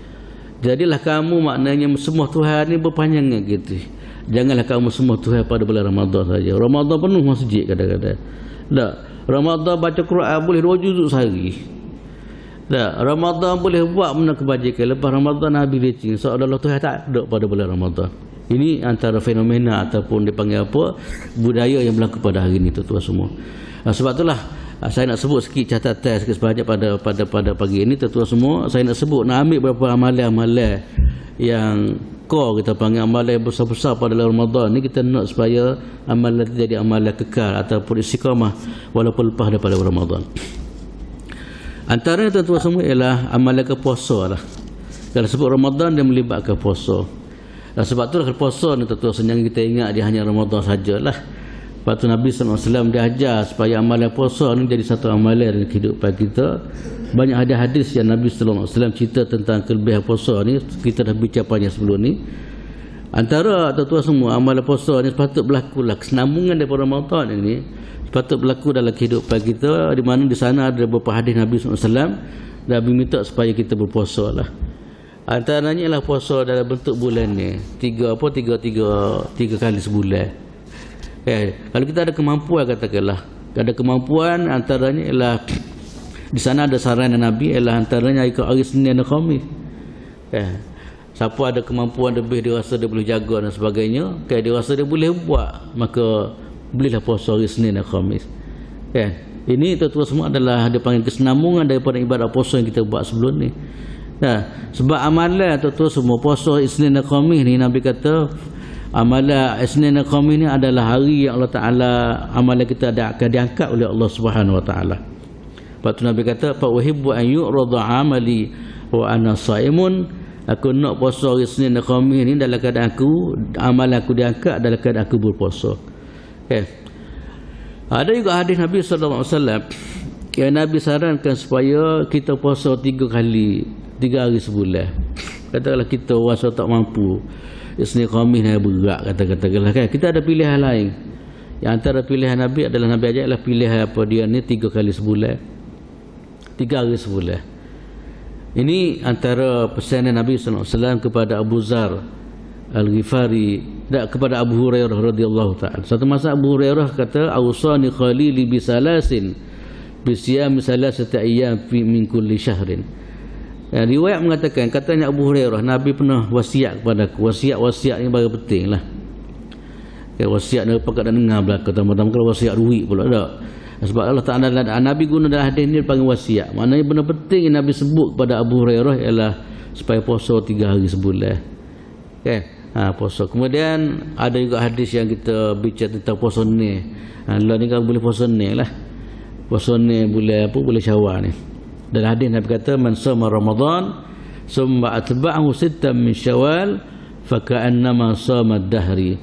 Jadilah kamu maknanya semua Tuhan ni berpanjangan gitu. Janganlah kamu semua Tuhan pada bulan Ramadan saja. Ramadan penuh masjid kadang-kadang. Tak. Ramadan baca Quran boleh 2 juzuk sehari. Tak. Ramadan boleh buat benda kebajikan. Lepas Ramadan habis lecing. Seolah-olah Tuhan tak ada pada bulan Ramadan. Ini antara fenomena ataupun dipanggil apa, budaya yang berlaku pada hari ini tuan-tuan semua. Sebab itulah saya nak sebut sikit catatan sikit sebanyak pada pagi ini tuan-tuan semua. Saya nak sebut, nak ambil beberapa amalan-amalan yang core, kita panggil amalan yang besar-besar pada dalam Ramadan ni. Kita nak supaya amalan itu jadi amalan kekal ataupun istiqamah walaupun lepas daripada Ramadan. Antaranya tuan-tuan semua ialah amalan ke puasa lah. Kalau sebut Ramadan dia melibatkan puasa. Sebab itulah puasa ni tuan-tuan senang kita ingat dia hanya Ramadan sajalah. Lepas tu Nabi SAW dia ajar supaya amalan puasa ni jadi satu amalan dalam kehidupan kita. Banyak ada hadis yang Nabi SAW cerita tentang kelebihan puasa ni. Kita dah bicara panjang sebelum ni. Antara tuan-tuan semua amalan puasa ni sepatut berlaku lah kesinambungan daripada Ramadan ini. Sepatut berlaku dalam kehidupan kita, di mana di sana ada beberapa hadis Nabi SAW. Nabi minta supaya kita berpuasa lah. Antaranya ialah puasa dalam bentuk bulan ni. Tiga kali sebulan. Kalau kita ada kemampuan, katakanlah ada kemampuan, antaranya ialah di sana ada saranan Nabi ialah antaranya hari Senin dan Khamis. Siapa ada kemampuan lebih, dia rasa dia boleh jaga dan sebagainya, dia rasa dia boleh buat, maka belilah puasa hari Senin dan Khamis. Ini tuan-tuan semua adalah dia panggil kesinambungan daripada ibadat puasa yang kita buat sebelum ni. Sebab amalan tuan-tuan semua puasa Isnin dan Khamis ni, Nabi kata amalan Isnin dan Khamis ni adalah hari yang Allah Ta'ala, amalan kita akan diangkat oleh Allah Subhanahu Wa Ta'ala. Lepas tu Nabi kata fa uhibbu an yu'rada amali wa ana shaimun. Aku nak puasa hari Isnin dan Khamis ni dalam keadaan amalan aku diangkat dalam keadaan aku berpuasa. Ada juga hadis Nabi SAW yang Nabi sarankan supaya kita puasa 3 hari sebulan. Katakanlah kita rasa tak mampu Isnin Khamis ni berat, kata-katalah kan. Kita ada pilihan lain. Yang antara pilihan Nabi adalah Nabi ajak adalah pilihan apa dia ni 3 kali sebulan. 3 hari sebulan. Ini antara pesanan Nabi SAW kepada Abu Zar Al-Ghifari, kepada Abu Hurairah radhiyallahu ta'ala. Satu masa Abu Hurairah kata awsani khalili bisalasin bisiyam salasati ayyam min kulli syahrin. Riwayat mengatakan, katanya Abu Hurairah, Nabi pernah wasiat kepada aku. Wasiat ni baru penting lah. Wasiat ni pakat dan dengar belakang. Tambah-tambah kalau wasiat duit pula tak. Sebab Allah Ta'ala, Nabi guna dalam hadis ni panggil wasiat. Maknanya benda penting yang Nabi sebut kepada Abu Hurairah ialah supaya puasa 3 hari sebulan. Puasa. Kemudian ada juga hadis yang kita bicara tentang puasa ni. Lah ni kalau boleh puasa ni lah. Puasa ni boleh apa? Boleh Syawal ni. Dalam hadis Nabi kata man sama Ramadan summa atba'ahu 6 min Syawal fa ka'annama sama ad-dahri.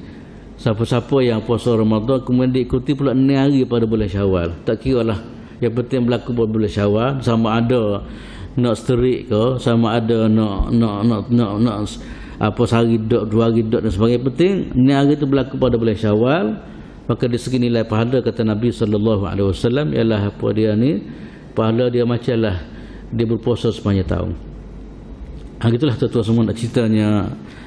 Siapa-siapa yang puasa Ramadan kemudian diikuti pula 6 hari pada bulan Syawal, tak kiralah yang penting berlaku pada bulan Syawal, sama ada nak sterik ke, sama ada nak apa sehari dok 2 hari dok dan sebagainya, penting 6 hari itu berlaku pada bulan Syawal. Maka di segi nilai pahala kata Nabi SAW ialah apa dia ni, pahala dia macamlah dia berpuasa sepanjang tahun. Gitulah tuan-tuan semua nak ceritanya.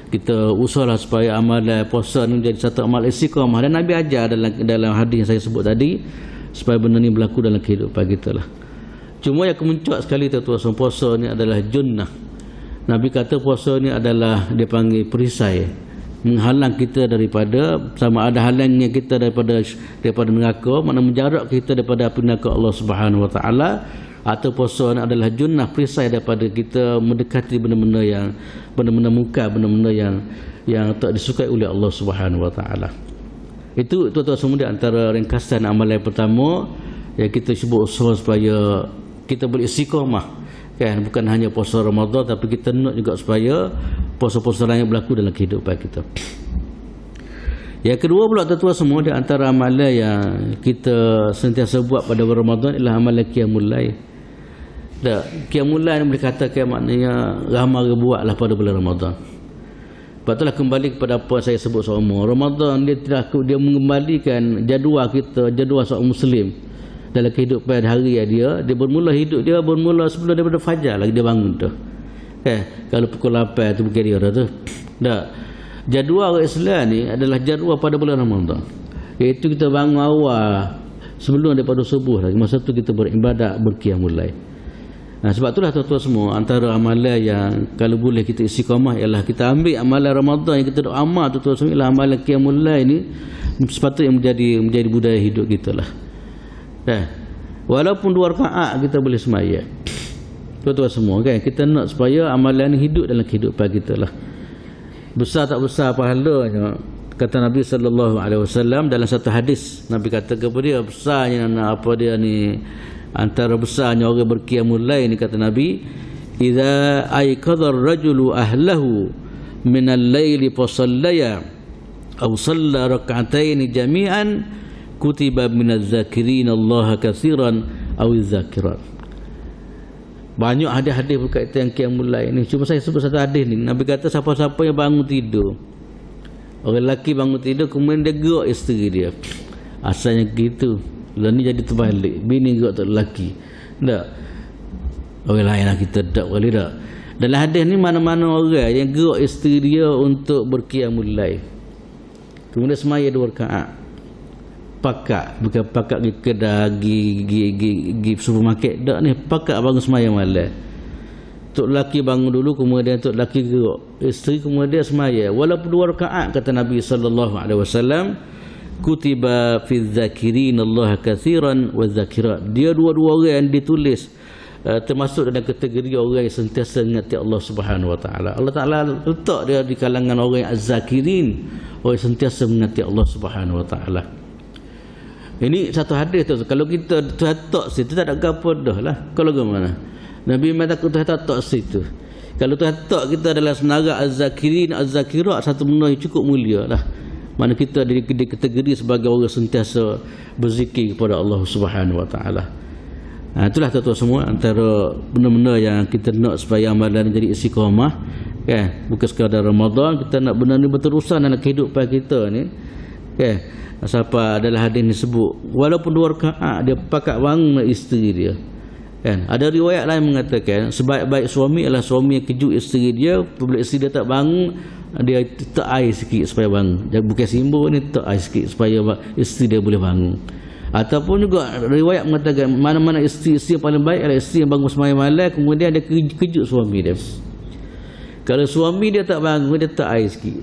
Kita usahalah supaya amalan puasa ni menjadi satu amal istiqamah. Dan Nabi ajar dalam hadis yang saya sebut tadi supaya benda ni berlaku dalam kehidupan kita lah. Cuma yang kemuncak sekali tuan-tuan semua, puasa ni adalah junnah. Nabi kata puasa ni adalah dia panggil perisai, menghalang kita daripada, sama ada halangnya kita daripada neraka, makna menjarak kita daripada api neraka Allah Subhanahu Wa Taala, atau puasa ni adalah junnah, perisai daripada kita mendekati benda-benda muka, benda-benda yang tak disukai oleh Allah Subhanahu Wa Taala. Itu tuan-tuan semua di antara ringkasan amalan pertama yang kita cuba usaha supaya kita boleh istiqamah Kan, bukan hanya puasa Ramadan, tapi kita nak juga supaya puasa-puasa lain berlaku dalam kehidupan kita. Yang kedua pula tuan-tuan semua, di antara amalan yang kita sentiasa buat pada Ramadan ialah amalan qiyamul lail. Qiyamul lail boleh katakan maknanya ramai buatlah pada bulan Ramadan. Sebab itulah kembali kepada apa saya sebut semua. Ramadan dia mengembalikan jadual kita, jadual seorang Muslim dalam kehidupan hari dia bermula hidup dia bermula sebelum daripada fajar lagi dia bangun tu. Kalau pukul 8 tu bukan dia dah tu. Tak. Jadual orang Islam ni adalah jadual pada bulan Ramadan. Iaitu kita bangun awal sebelum daripada subuh lagi. Masa tu kita beribadat, berqiyamul lail. Sebab itulah tuan-tuan semua, antara amalan yang kalau boleh kita istiqamah ialah kita ambil amalan Ramadan yang kita dok amal tuan-tuan semua, ialah amalan qiyamul lail ni sepatutnya menjadi budaya hidup kita lah. Walaupun 2 rakaat kita boleh sembahyang. Tuan-tuan semua kan, kita nak supaya amalan ni hidup dalam kehidupan kita lah. Besar tak besar pahalanya, kata Nabi sallallahu alaihi wasallam dalam satu hadis, Nabi kata kepada dia, besarnya apa dia ni, antara besarnya orang berqiyamul lail ni, kata Nabi, idza ayqadha ar-rajulu ahlahu min al-laili fa sallaya aw salla rak'atayn jami'an kutiba minaz-zakirin Allah katsiran aw az-zakirat. Banyak hadis-hadis berkaitan qiyamul lail ni. Cuma saya sebut satu hadis ni. Nabi kata siapa-siapa yang bangun tidur, orang lelaki bangun tidur kemudian dia gerak isteri dia. Asalnya gitu. Lah ni jadi terbalik. Bini gerak tak lelaki. Tak. Orang lain lah kita tak kali tak. Dalam hadis ni mana-mana orang yang gerak isteri dia untuk berqiyamul lail. Kemudian semaya 2 rakaat. Pakat, bukan pakat pergi kedai, pergi supermarket. Tak ni, pakat bangun semaya malam. Tok lelaki bangun dulu, kemudian tok lelaki gerak isteri, kemudian semaya. Walaupun 2 rakaat, kata Nabi sallallahu alaihi wasallam, kutiba fi dzakirin Allah katsiran wa dzakirat. Dia dua-dua orang yang ditulis termasuk dalam kategori orang yang sentiasa mengingati Allah Subhanahu wa taala. Allah Taala letak dia di kalangan orang yang az-zakirin, orang yang sentiasa mengingati Allah Subhanahu wa taala. Ini satu hadis tu. Kalau kita tak situ tak ada apa dah lah. Kalau bagaimana? Nabi Muhammad takut tak situ. Kalau tak kita adalah senarai az-zakirin, az-zakirat, satu benda yang cukup mulia lah. Mana kita ada di kategori sebagai orang sentiasa berzikir kepada Allah Subhanahu wa taala. Itulah tuan-tuan semua antara benda-benda yang kita nak supaya amalan jadi istiqamah, kan? Bukan sekadar Ramadan, kita nak benda ni berterusan dalam kehidupan kita ni, kan? Siapa adalah hadis ni sebut, walaupun 2 rakaat dia pakat bangun isteri dia, kan? Ada riwayat lain mengatakan sebaik-baik suami adalah suami yang kejut isteri dia. Apabila isteri dia tak bangun, dia tak air sikit supaya bangun. Bukan simbol ni, tak air sikit supaya isteri dia boleh bangun. Ataupun juga riwayat mengatakan mana-mana isteri yang paling baik adalah isteri yang bangun sembahyang malam kemudian dia kejut suami dia. Kalau suami dia tak bangun, dia tak air sikit.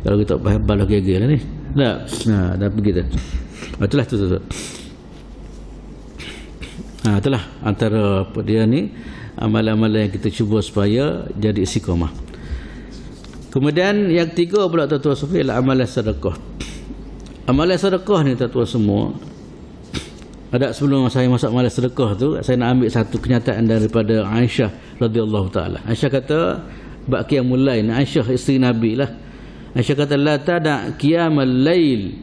Kalau kita balas gegel lah ni. Tak. Dah begitu. Itulah tu. Itulah antara dia ni amalan-amalan yang kita cuba supaya jadi istiqamah. Kemudian yang ketiga pula tuan-tuan semua ialah amalan sedekah. Amalan sedekah ni tuan-tuan semua, ada sebelum saya masuk amalan sedekah tu, saya nak ambil satu kenyataan daripada Aisyah radhiyallahu taala. Aisyah kata bab qiyamul lail. Aisyah isteri Nabi lah. Aisyah kata la tada' qiyamal lail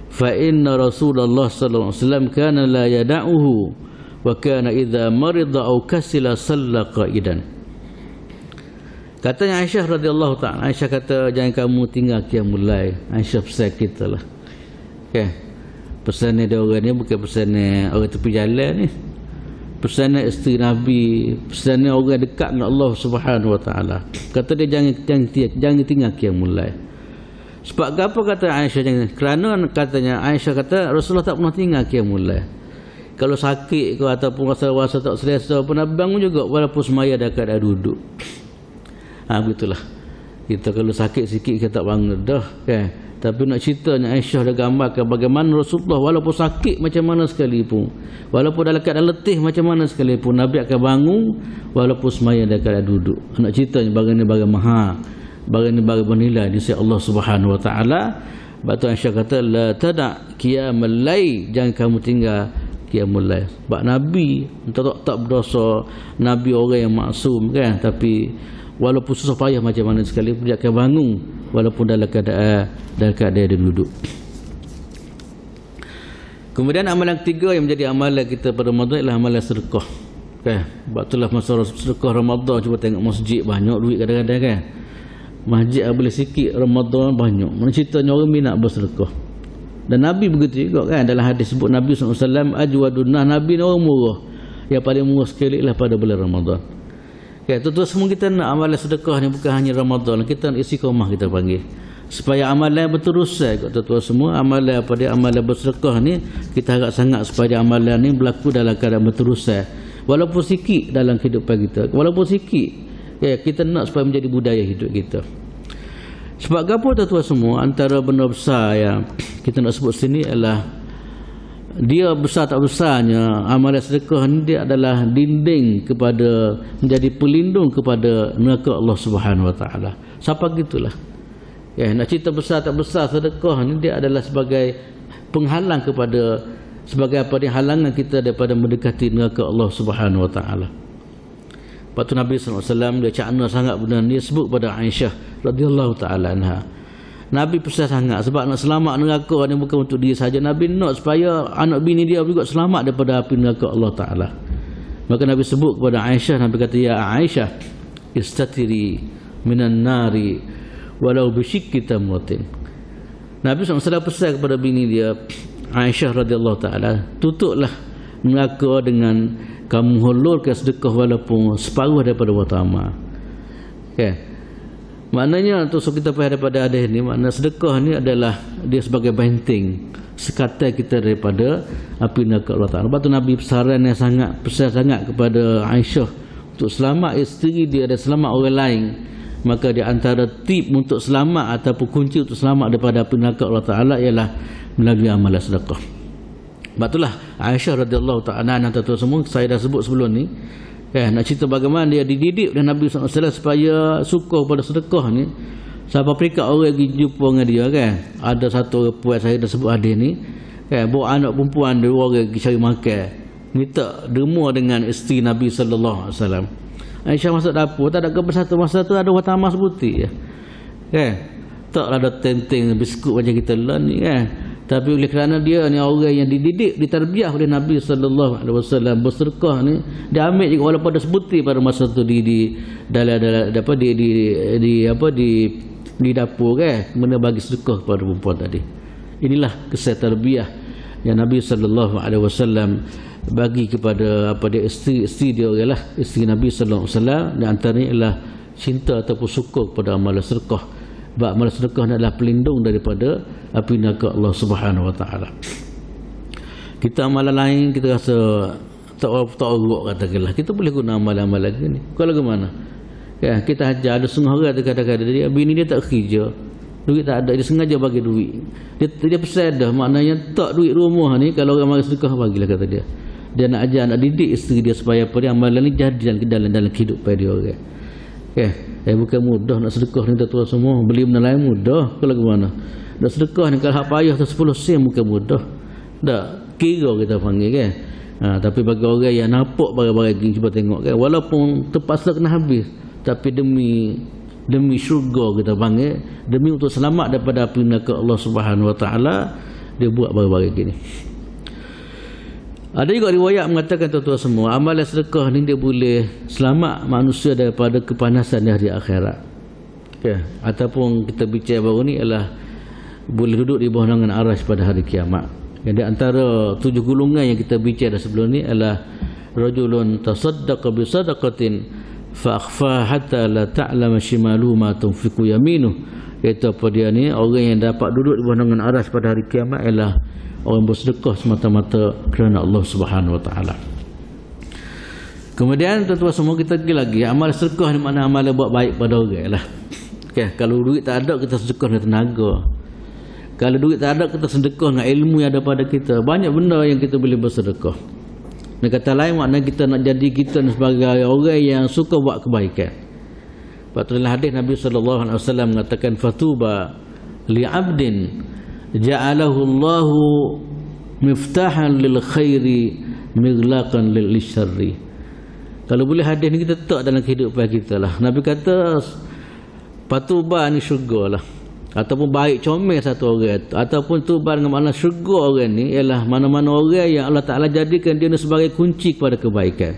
fa inna Rasulullah sallallahu alaihi wasallam kana la yada'uhu wa kana idza marida aw kasila salla qa'idan. Katanya Aisyah radhiyallahu ta'ala, Aisyah kata jangan kamu tinggal qiyamul lail. Aisyah pesan kita lah. Okay. Pesan ni dia orang ni bukan pesan ni orang tepi jalan ni. Pesan ni isteri Nabi, pesan ni orang dekat dengan Allah Subhanahu wa taala. Kata dia jangan tinggal qiyamul lail. Sebab apa kata Aisyah jangan? Kerana katanya Aisyah kata Rasulullah tak pernah tinggal qiyamul lail. Kalau sakit ke ataupun rasa tak selesa pun Nabi bangun juga walaupun semaya dah keadaan duduk. Begitulah. Kita kalau sakit sikit kita tak bangun dah, kan? Tapi nak ceritanya Aisyah dah gambarkan bagaimana Rasulullah walaupun sakit macam mana sekalipun, walaupun dalam keadaan letih macam mana sekalipun, Nabi akan bangun walaupun semaya dalam keadaan duduk. Nak ceritanya bagaimana bernilai di sisi Allah Subhanahu wa taala. Batu Aisyah kata la tada' qiyamal lail, jangan kamu tinggal qiyamul lail. Sebab Nabi tak berdosa, Nabi orang yang maksum kan, tapi walaupun susah payah macam mana sekali dia akan bangun walaupun dalam keadaan dia duduk. Kemudian amalan ketiga yang menjadi amalan kita pada Ramadan ialah amalan sedekah. Kan? Sebab itulah masa sedekah Ramadan, cuba tengok masjid banyak duit kadang-kadang kan. Masjid boleh sikit, Ramadan banyak. Mana ceritanya orang minat bersedekah. Dan Nabi begitu juga kan, dalam hadis sebut Nabi SAW ajwadun nas, Nabi ni orang murah. Yang paling murah sekali ialah pada bulan Ramadan. Okay, tuan-tuan semua kita nak amalan sedekah ni bukan hanya Ramadan, kita nak istiqamah kita panggil. Supaya amalan berterusan kat tuan-tuan semua, amalan pada amalan bersedekah ni kita harap sangat supaya amalan ni berlaku dalam keadaan berterusan. Walaupun sikit dalam kehidupan kita, walaupun sikit, ya, kita nak supaya menjadi budaya hidup kita. Sebab apa tuan-tuan semua, antara benda besar yang kita nak sebut sini adalah dia besar tak besarnya amalan sedekah ni, dia adalah dinding kepada, menjadi pelindung kepada neraka Allah Subhanahu Wa Taala. Siapa gitulah. Ya, nak cerita besar tak besar sedekah ni dia adalah sebagai penghalang kepada, sebagai apa dia, halangan kita daripada mendekati neraka Allah Subhanahu Wa Taala. Lepas tu Nabi SAW dia cakna sangat benda ni, sebut pada Aisyah radhiyallahu taala anha. Nabi pesan sangat sebab nak selamat neraka ni bukan untuk dia saja, Nabi nak supaya anak bini dia juga selamat daripada api neraka Allah Taala. Maka Nabi sebut kepada Aisyah, Nabi kata, ya Aisyah, istatiri minan nari walau bisyikki tamratin. Nabi SAW pesan kepada bini dia Aisyah radhiyallahu taala, tutuplah neraka dengan kamu hulurkan sedekah walaupun separuh daripada utama. Okay. Maknanya untuk kita faham daripada hadis ni, makna sedekah ni adalah dia sebagai benteng sekatan kita daripada api neraka Allah Taala. Lepas tu Nabi pesan sangat kepada Aisyah untuk selamat isteri dia dan selamat orang lain. Maka di antara tip untuk selamat ataupun kunci untuk selamat daripada api neraka Allah Taala ialah melalui amalan sedekah. Sebab itulah Aisyah radhiyallahu ta'ala anha, tuan-tuan semua saya dah sebut sebelum ni, nak cerita bagaimana dia dididik oleh Nabi SAW supaya suka pada sedekah ni. Sampai perikat orang pergi jumpa dengan dia kan, ada satu orang puan, saya dah sebut hadis ni kan, bawa anak perempuan dia, orang pergi cari makan, minta derma dengan isteri Nabi SAW. Aisyah masuk dapur, tak ada kebersatu, masa tu ada watama seputih kan, tak ada tenteng biskut macam kita lah ni kan. Tapi oleh kerana dia ni orang yang dididik, ditarbiah oleh Nabi SAW bersedekah ni, dia ambil juga walaupun ada sebutir pada masa tu di dapur kan, kemudian bagi sedekah kepada perempuan tadi. Inilah kesan tarbiah yang Nabi SAW bagi kepada isteri dia ialah isteri Nabi SAW. Dan antaranya ialah cinta ataupun suka kepada amalan sedekah. Sebab amalan sedekah adalah pelindung daripada api neraka Allah Subhanahu Wa Taala. Kita amalan lain kita rasa tak orok katakanlah, kita boleh guna amalan-amalan ni. Kalau ke mana? Ya, kita hajar ada setengah orang kadang-kadang dia bini dia tak kerja, duit tak ada, dia sengaja bagi duit. Dia pesan dah, maknanya tak duit rumah ni kalau orang mari sedekah bagilah kata dia. Dia nak ajar, nak didik isteri dia supaya apa dia amalan ni jadi dalam kehidupan dia orang. Bukan mudah nak sedekah ni tuan-tuan semua. Beli benda lain mudah, kalau ke mana. Nak sedekah ni kalau hak payah tu 10 sen bukan mudah. Tak kira kita panggil kan. Tapi bagi orang yang nampak barang-barang ni, cuba tengok kan, walaupun terpaksa kena habis, tapi demi syurga kita panggil, demi untuk selamat daripada api neraka Allah Subhanahu Wa Taala, dia buat barang-barang gini. Ada juga riwayat mengatakan tuan-tuan semua, amalan sedekah ni dia boleh selamat manusia daripada kepanasan di hari akhirat. Ataupun kita bicara baru ni ialah boleh duduk di bawah naungan arasy pada hari kiamat. Di antara 7 golongan yang kita bicara sebelum ni adalah rajulun tasaddaqa bi sadaqatin fa akhfa hatta la ta'lama shimaluhu ma tunfiqu yaminuhu. Iaitu apa dia ni, orang yang dapat duduk di bawah naungan arasy pada hari kiamat ialah orang bersedekah semata-mata kerana Allah Subhanahu Wa Taala. Kemudian tuan-tuan semua kita pergi lagi, amal sedekah ni mana amal buat baik pada orang lah. Kalau duit tak ada, kita sedekah dengan tenaga. Kalau duit tak ada, kita sedekah dengan ilmu yang ada pada kita. Banyak benda yang kita boleh bersedekah. Dengan kata lain, maknanya kita nak jadi kita sebagai orang yang suka buat kebaikan. Sebab tu dalam hadis Nabi SAW mengatakan, fatuba li'abdin ja'alahu Allahu miftahan lil khairi mighlaqan lil syarri. Kalau boleh hadis ni kita letak dalam kehidupan kita lah. Nabi kata patuba ni syurga lah, ataupun baik comel satu orang, ataupun tuba dengan makna syurga orang ni ialah mana-mana orang yang Allah Ta'ala jadikan dia sebagai kunci kepada kebaikan.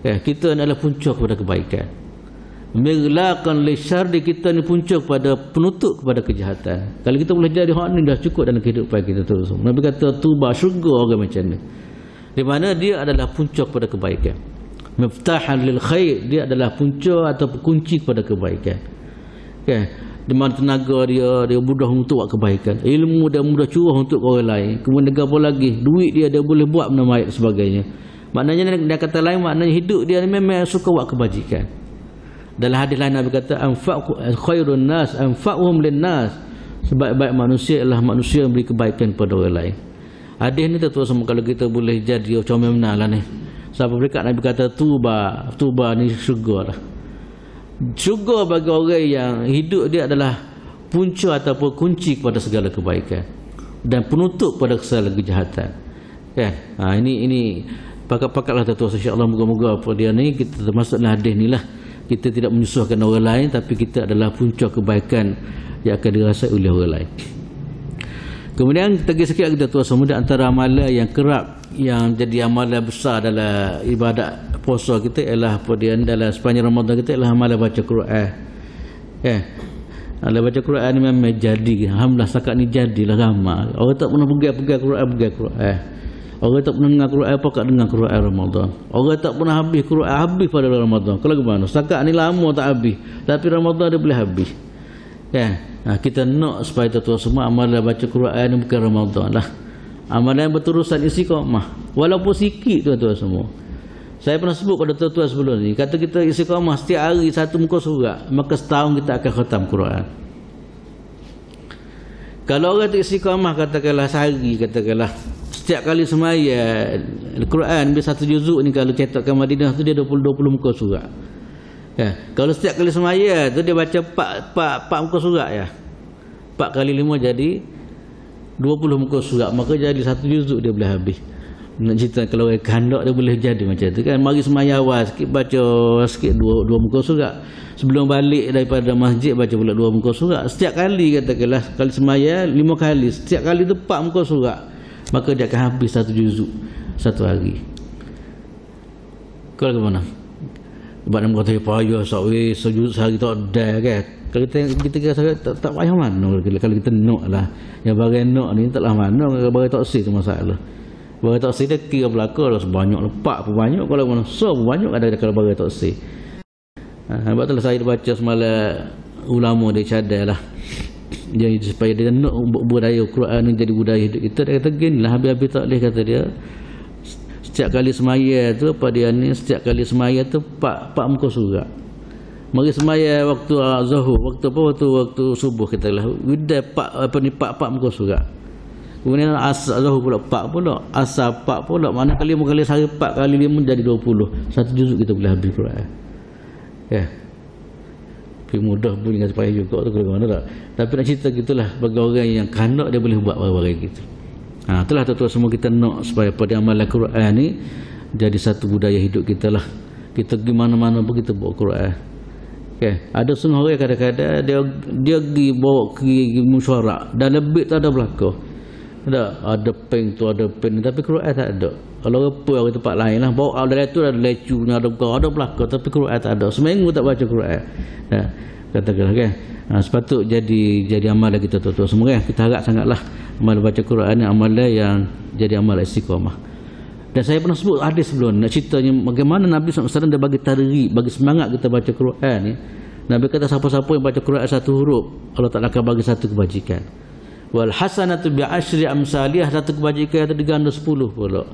Kita adalah punca kepada kebaikan. Mighlaqan lisyarri, kita ni punca kepada penutup kepada kejahatan. Kalau kita boleh jadi hak ni dah cukup dalam kehidupan kita terus. Nabi kata tuba syurga orang macam ni, di mana dia adalah punca kepada kebaikan. Miftahan lil khair, dia adalah punca atau kunci kepada kebaikan. Di mana tenaga dia mudah untuk buat kebaikan, ilmu dia mudah curah untuk orang lain, kemudian apa lagi, duit dia boleh buat benda baik dan sebagainya. Maknanya dia kata lain, maknanya hidup dia memang suka buat kebajikan. Dalam hadis lain Nabi kata khairun nas anfa'uhum lin nas, sebaik-baik manusia adalah manusia yang beri kebaikan kepada orang lain. Hadis ni tentu semua kalau kita boleh jadi comel benar lah ni. Sebab berkat Nabi kata tuba ni syurga lah. Syurga bagi orang yang hidup dia adalah punca ataupun kunci kepada segala kebaikan dan penutup pada segala kejahatan. Ini pakat-pakatlah tuan-tuan, insya-Allah moga-moga apa dia ni kita termasuk dalam hadis ni lah. Kita tidak menyusahkan orang lain, tapi kita adalah punca kebaikan yang akan dirasai oleh orang lain. Kemudian kita pergi sikit lagi tuan semua, antara amalan yang kerap yang jadi amalan besar dalam ibadat puasa kita ialah apa dia dalam sepanjang Ramadan kita ialah amalan baca Quran. Amalan baca Quran ni memang jadi, alhamdulillah setakat ni jadilah ramai. Orang tak pernah pegang Quran. Orang tak pernah dengar Quran, apa kat dengar Quran Ramadan. Orang tak pernah habis Quran, habis pada Ramadan. Kalau gimana? Setakat ni lama tak habis, tapi Ramadan dia boleh habis. Kita nak supaya tuan-tuan semua amalan baca Quran ni bukan Ramadan lah. Amalan yang berterusan istiqamah, walaupun sikit tuan-tuan semua. Saya pernah sebut pada tuan-tuan sebelum ni, kata kita istiqamah setiap hari satu muka surat, maka setahun kita akan khatam Quran. Kalau orang tu istiqamah katakanlah sehari, katakanlah setiap kali semaya Al-Quran bila satu juzuk ni, kalau cetakkan Madinah tu dia 20 muka surat. Kalau setiap kali semaya tu dia baca 4 muka surat ya. 4 kali 5 jadi 20 muka surat, maka jadi satu juzuk dia boleh habis. Nak cerita kalau orang kandak dia boleh jadi macam tu kan. Mari semaya awal sikit baca sikit 2 muka surat. Sebelum balik daripada masjid baca pula 2 muka surat. Setiap kali katakanlah kali semaya 5 kali, setiap kali tu 4 muka surat, maka dia akan habis satu juzuk satu hari. Kau ke mana? Sebab nama kata payah sejuzuk sehari tak ada kan. Kalau kita kira tak payah mana kalau kita nak lah. Yang bagian nak ni taklah mana, bagian taksir tu masalah. Bagian taksir dia kira belakang lah sebanyak lepak pun banyak, kalau mana so pun banyak ada kalau bagian taksir. Sebab itulah saya baca semalam ulama dia cadai lah. Jadi supaya dia nak budaya Quran ni jadi budaya hidup kita, dia kata gini lah, habis-habis tak boleh kata dia. Setiap kali semaya tu apa dia ni, setiap kali semaya tu 4 muka surat. Mari semaya waktu zuhur, waktu subuh kita lah. Udah 4 muka surat. Kemudian asar zuhur pula 4 pula, asar 4 pula. Mana kali 5 kali sehari 4 kali 5 jadi 20. Satu juzuk kita boleh habis Quran. Tapi mudah pun dengan payah juga tu kalau mana tak. Tapi nak cerita gitulah, bagi orang yang kanak dia boleh buat barang-barang gitu. Itulah tuan-tuan semua kita nak supaya pada amalan Quran ni jadi satu budaya hidup kita lah. Kita pergi mana-mana pun kita bawa Quran. Ada setengah orang kadang-kadang dia pergi bawa pergi mesyuarat dan lebih tak ada belakang. Ada pen tu, ada pen, tapi Quran tak ada. Kalau orang tempat lain lah bawa dari tu ada lecunya, ada bukan, ada belakang, tapi Quran tak ada. Seminggu tak baca Quran. Katakanlah kan. Sepatut jadi amalan kita tuan-tuan semua kan. Kita harap sangatlah amalan baca Quran ni amalan yang jadi amalan istiqamah. Dan saya pernah sebut hadis sebelum nak ceritanya bagaimana Nabi SAW dia bagi targhib, bagi semangat kita baca Quran ni. Nabi kata siapa-siapa yang baca Quran satu huruf, Allah Ta'ala akan bagi satu kebajikan. Wal hasanatu bi asyri amsalih, satu kebajikan itu diganda 10 pula.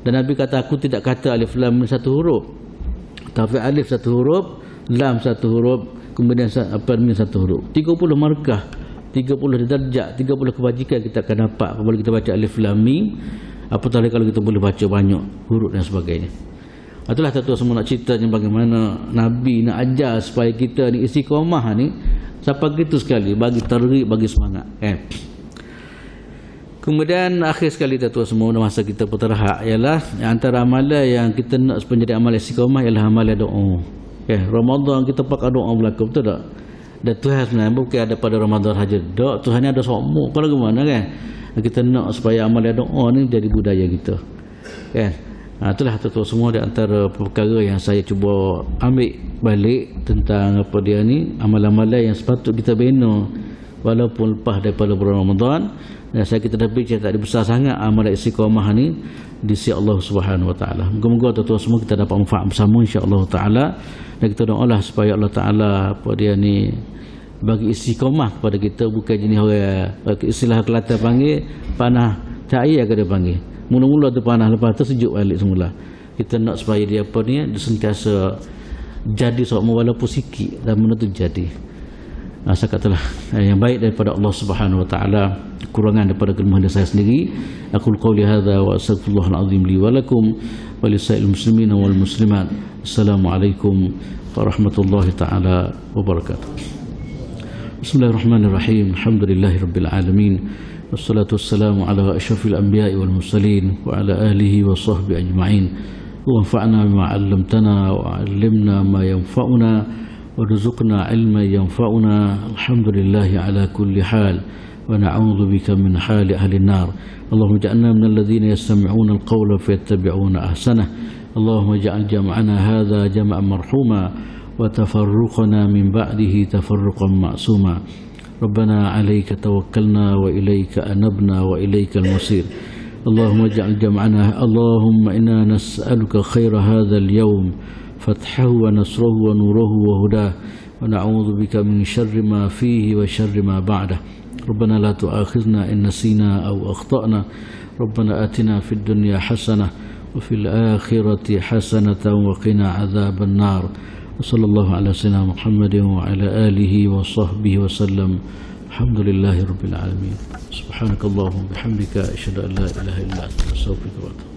Dan Nabi kata aku tidak kata alif lam mim satu huruf, tapi alif satu huruf, lam satu huruf, kemudian mim satu huruf. 30 markah, 30 darjat, 30 kebajikan kita akan dapat apabila kita baca alif lam mim. Apatah kalau kita boleh baca banyak huruf dan sebagainya. Itulah tuan-tuan semua nak ceritanya bagaimana Nabi nak ajar supaya kita ni istiqamah ni sampai gitu sekali, bagi targhib, bagi semangat. Kemudian akhir sekali tuan semua, masa kita berterhak ialah antara amalan yang kita nak supaya jadi amalan istiqamah ialah amalan doa. Ramadan kita pakai doa berlaku, betul tak? Dan Tuhan sebenarnya bukan ada pada Ramadan saja. Doa Tuhan ni ada semua. Kalau gimana kan? Kita nak supaya amalan doa ni jadi budaya kita. Itulah tuan semua di antara perkara yang saya cuba ambil balik tentang apa dia ni, amalan-amalan yang sepatut kita bina walaupun lepas daripada bulan Ramadan. Dan saya kita tapi tak ada besar sangat amalan istiqamah ni di sisi Allah Subhanahu Wa Taala. Moga-moga tuan-tuan semua kita dapat manfaat bersama insya-Allah taala, dan kita doalah supaya Allah Taala apa dia ni bagi istiqamah kepada kita, bukan jenis orang istilah Kelantan panggil panah cair akan dia panggil. Mula-mula tu panah, lepas tu sejuk balik semula. Kita nak supaya dia apa ni dia sentiasa jadi semua walaupun sikit, dan benda tu jadi. Saya katalah yang baik daripada Allah Subhanahu Wa Taala, kurangan daripada kelemahan saya sendiri. Aku qauli hadza wa astaghfirullahal azim li wa lakum wa lisa'il muslimin wal muslimat. Assalamualaikum warahmatullahi taala wabarakatuh. Bismillahirrahmanirrahim. Alhamdulillahirabbil alamin. Wassalatu wassalamu ala asyrafil anbiya'i wal mursalin wa ala alihi wa sahbihi ajma'in. Wa anfa'na bima 'allamtana wa 'allimna ma yanfa'una وارزقنا علما ينفعنا. الحمد لله على كل حال ونعوذ بك من حال أهل النار. اللهم اجعلنا من الذين يستمعون القول فيتبعون أحسنه. اللهم اجعل جمعنا هذا جمعا مرحوما وتفرقنا من بعده تفرقا معصوما. ربنا عليك توكلنا وإليك أنبنا وإليك المصير. اللهم اجعل جمعنا، اللهم إنا نسألك خير هذا اليوم، فتحه ونصره ونوره وهداه، ونعوذ بك من شر ما فيه وشر ما بعده. ربنا لا تؤاخذنا إن نسينا أو أخطأنا. ربنا آتنا في الدنيا حسنة وفي الآخرة حسنة وقنا عذاب النار. وصلى الله على سيدنا محمد وعلى آله وصحبه وسلم. الحمد لله رب العالمين. سبحانك اللهم وبحمدك أشهد أن لا إله إلا أنت أستغفرك وأتوب إليك.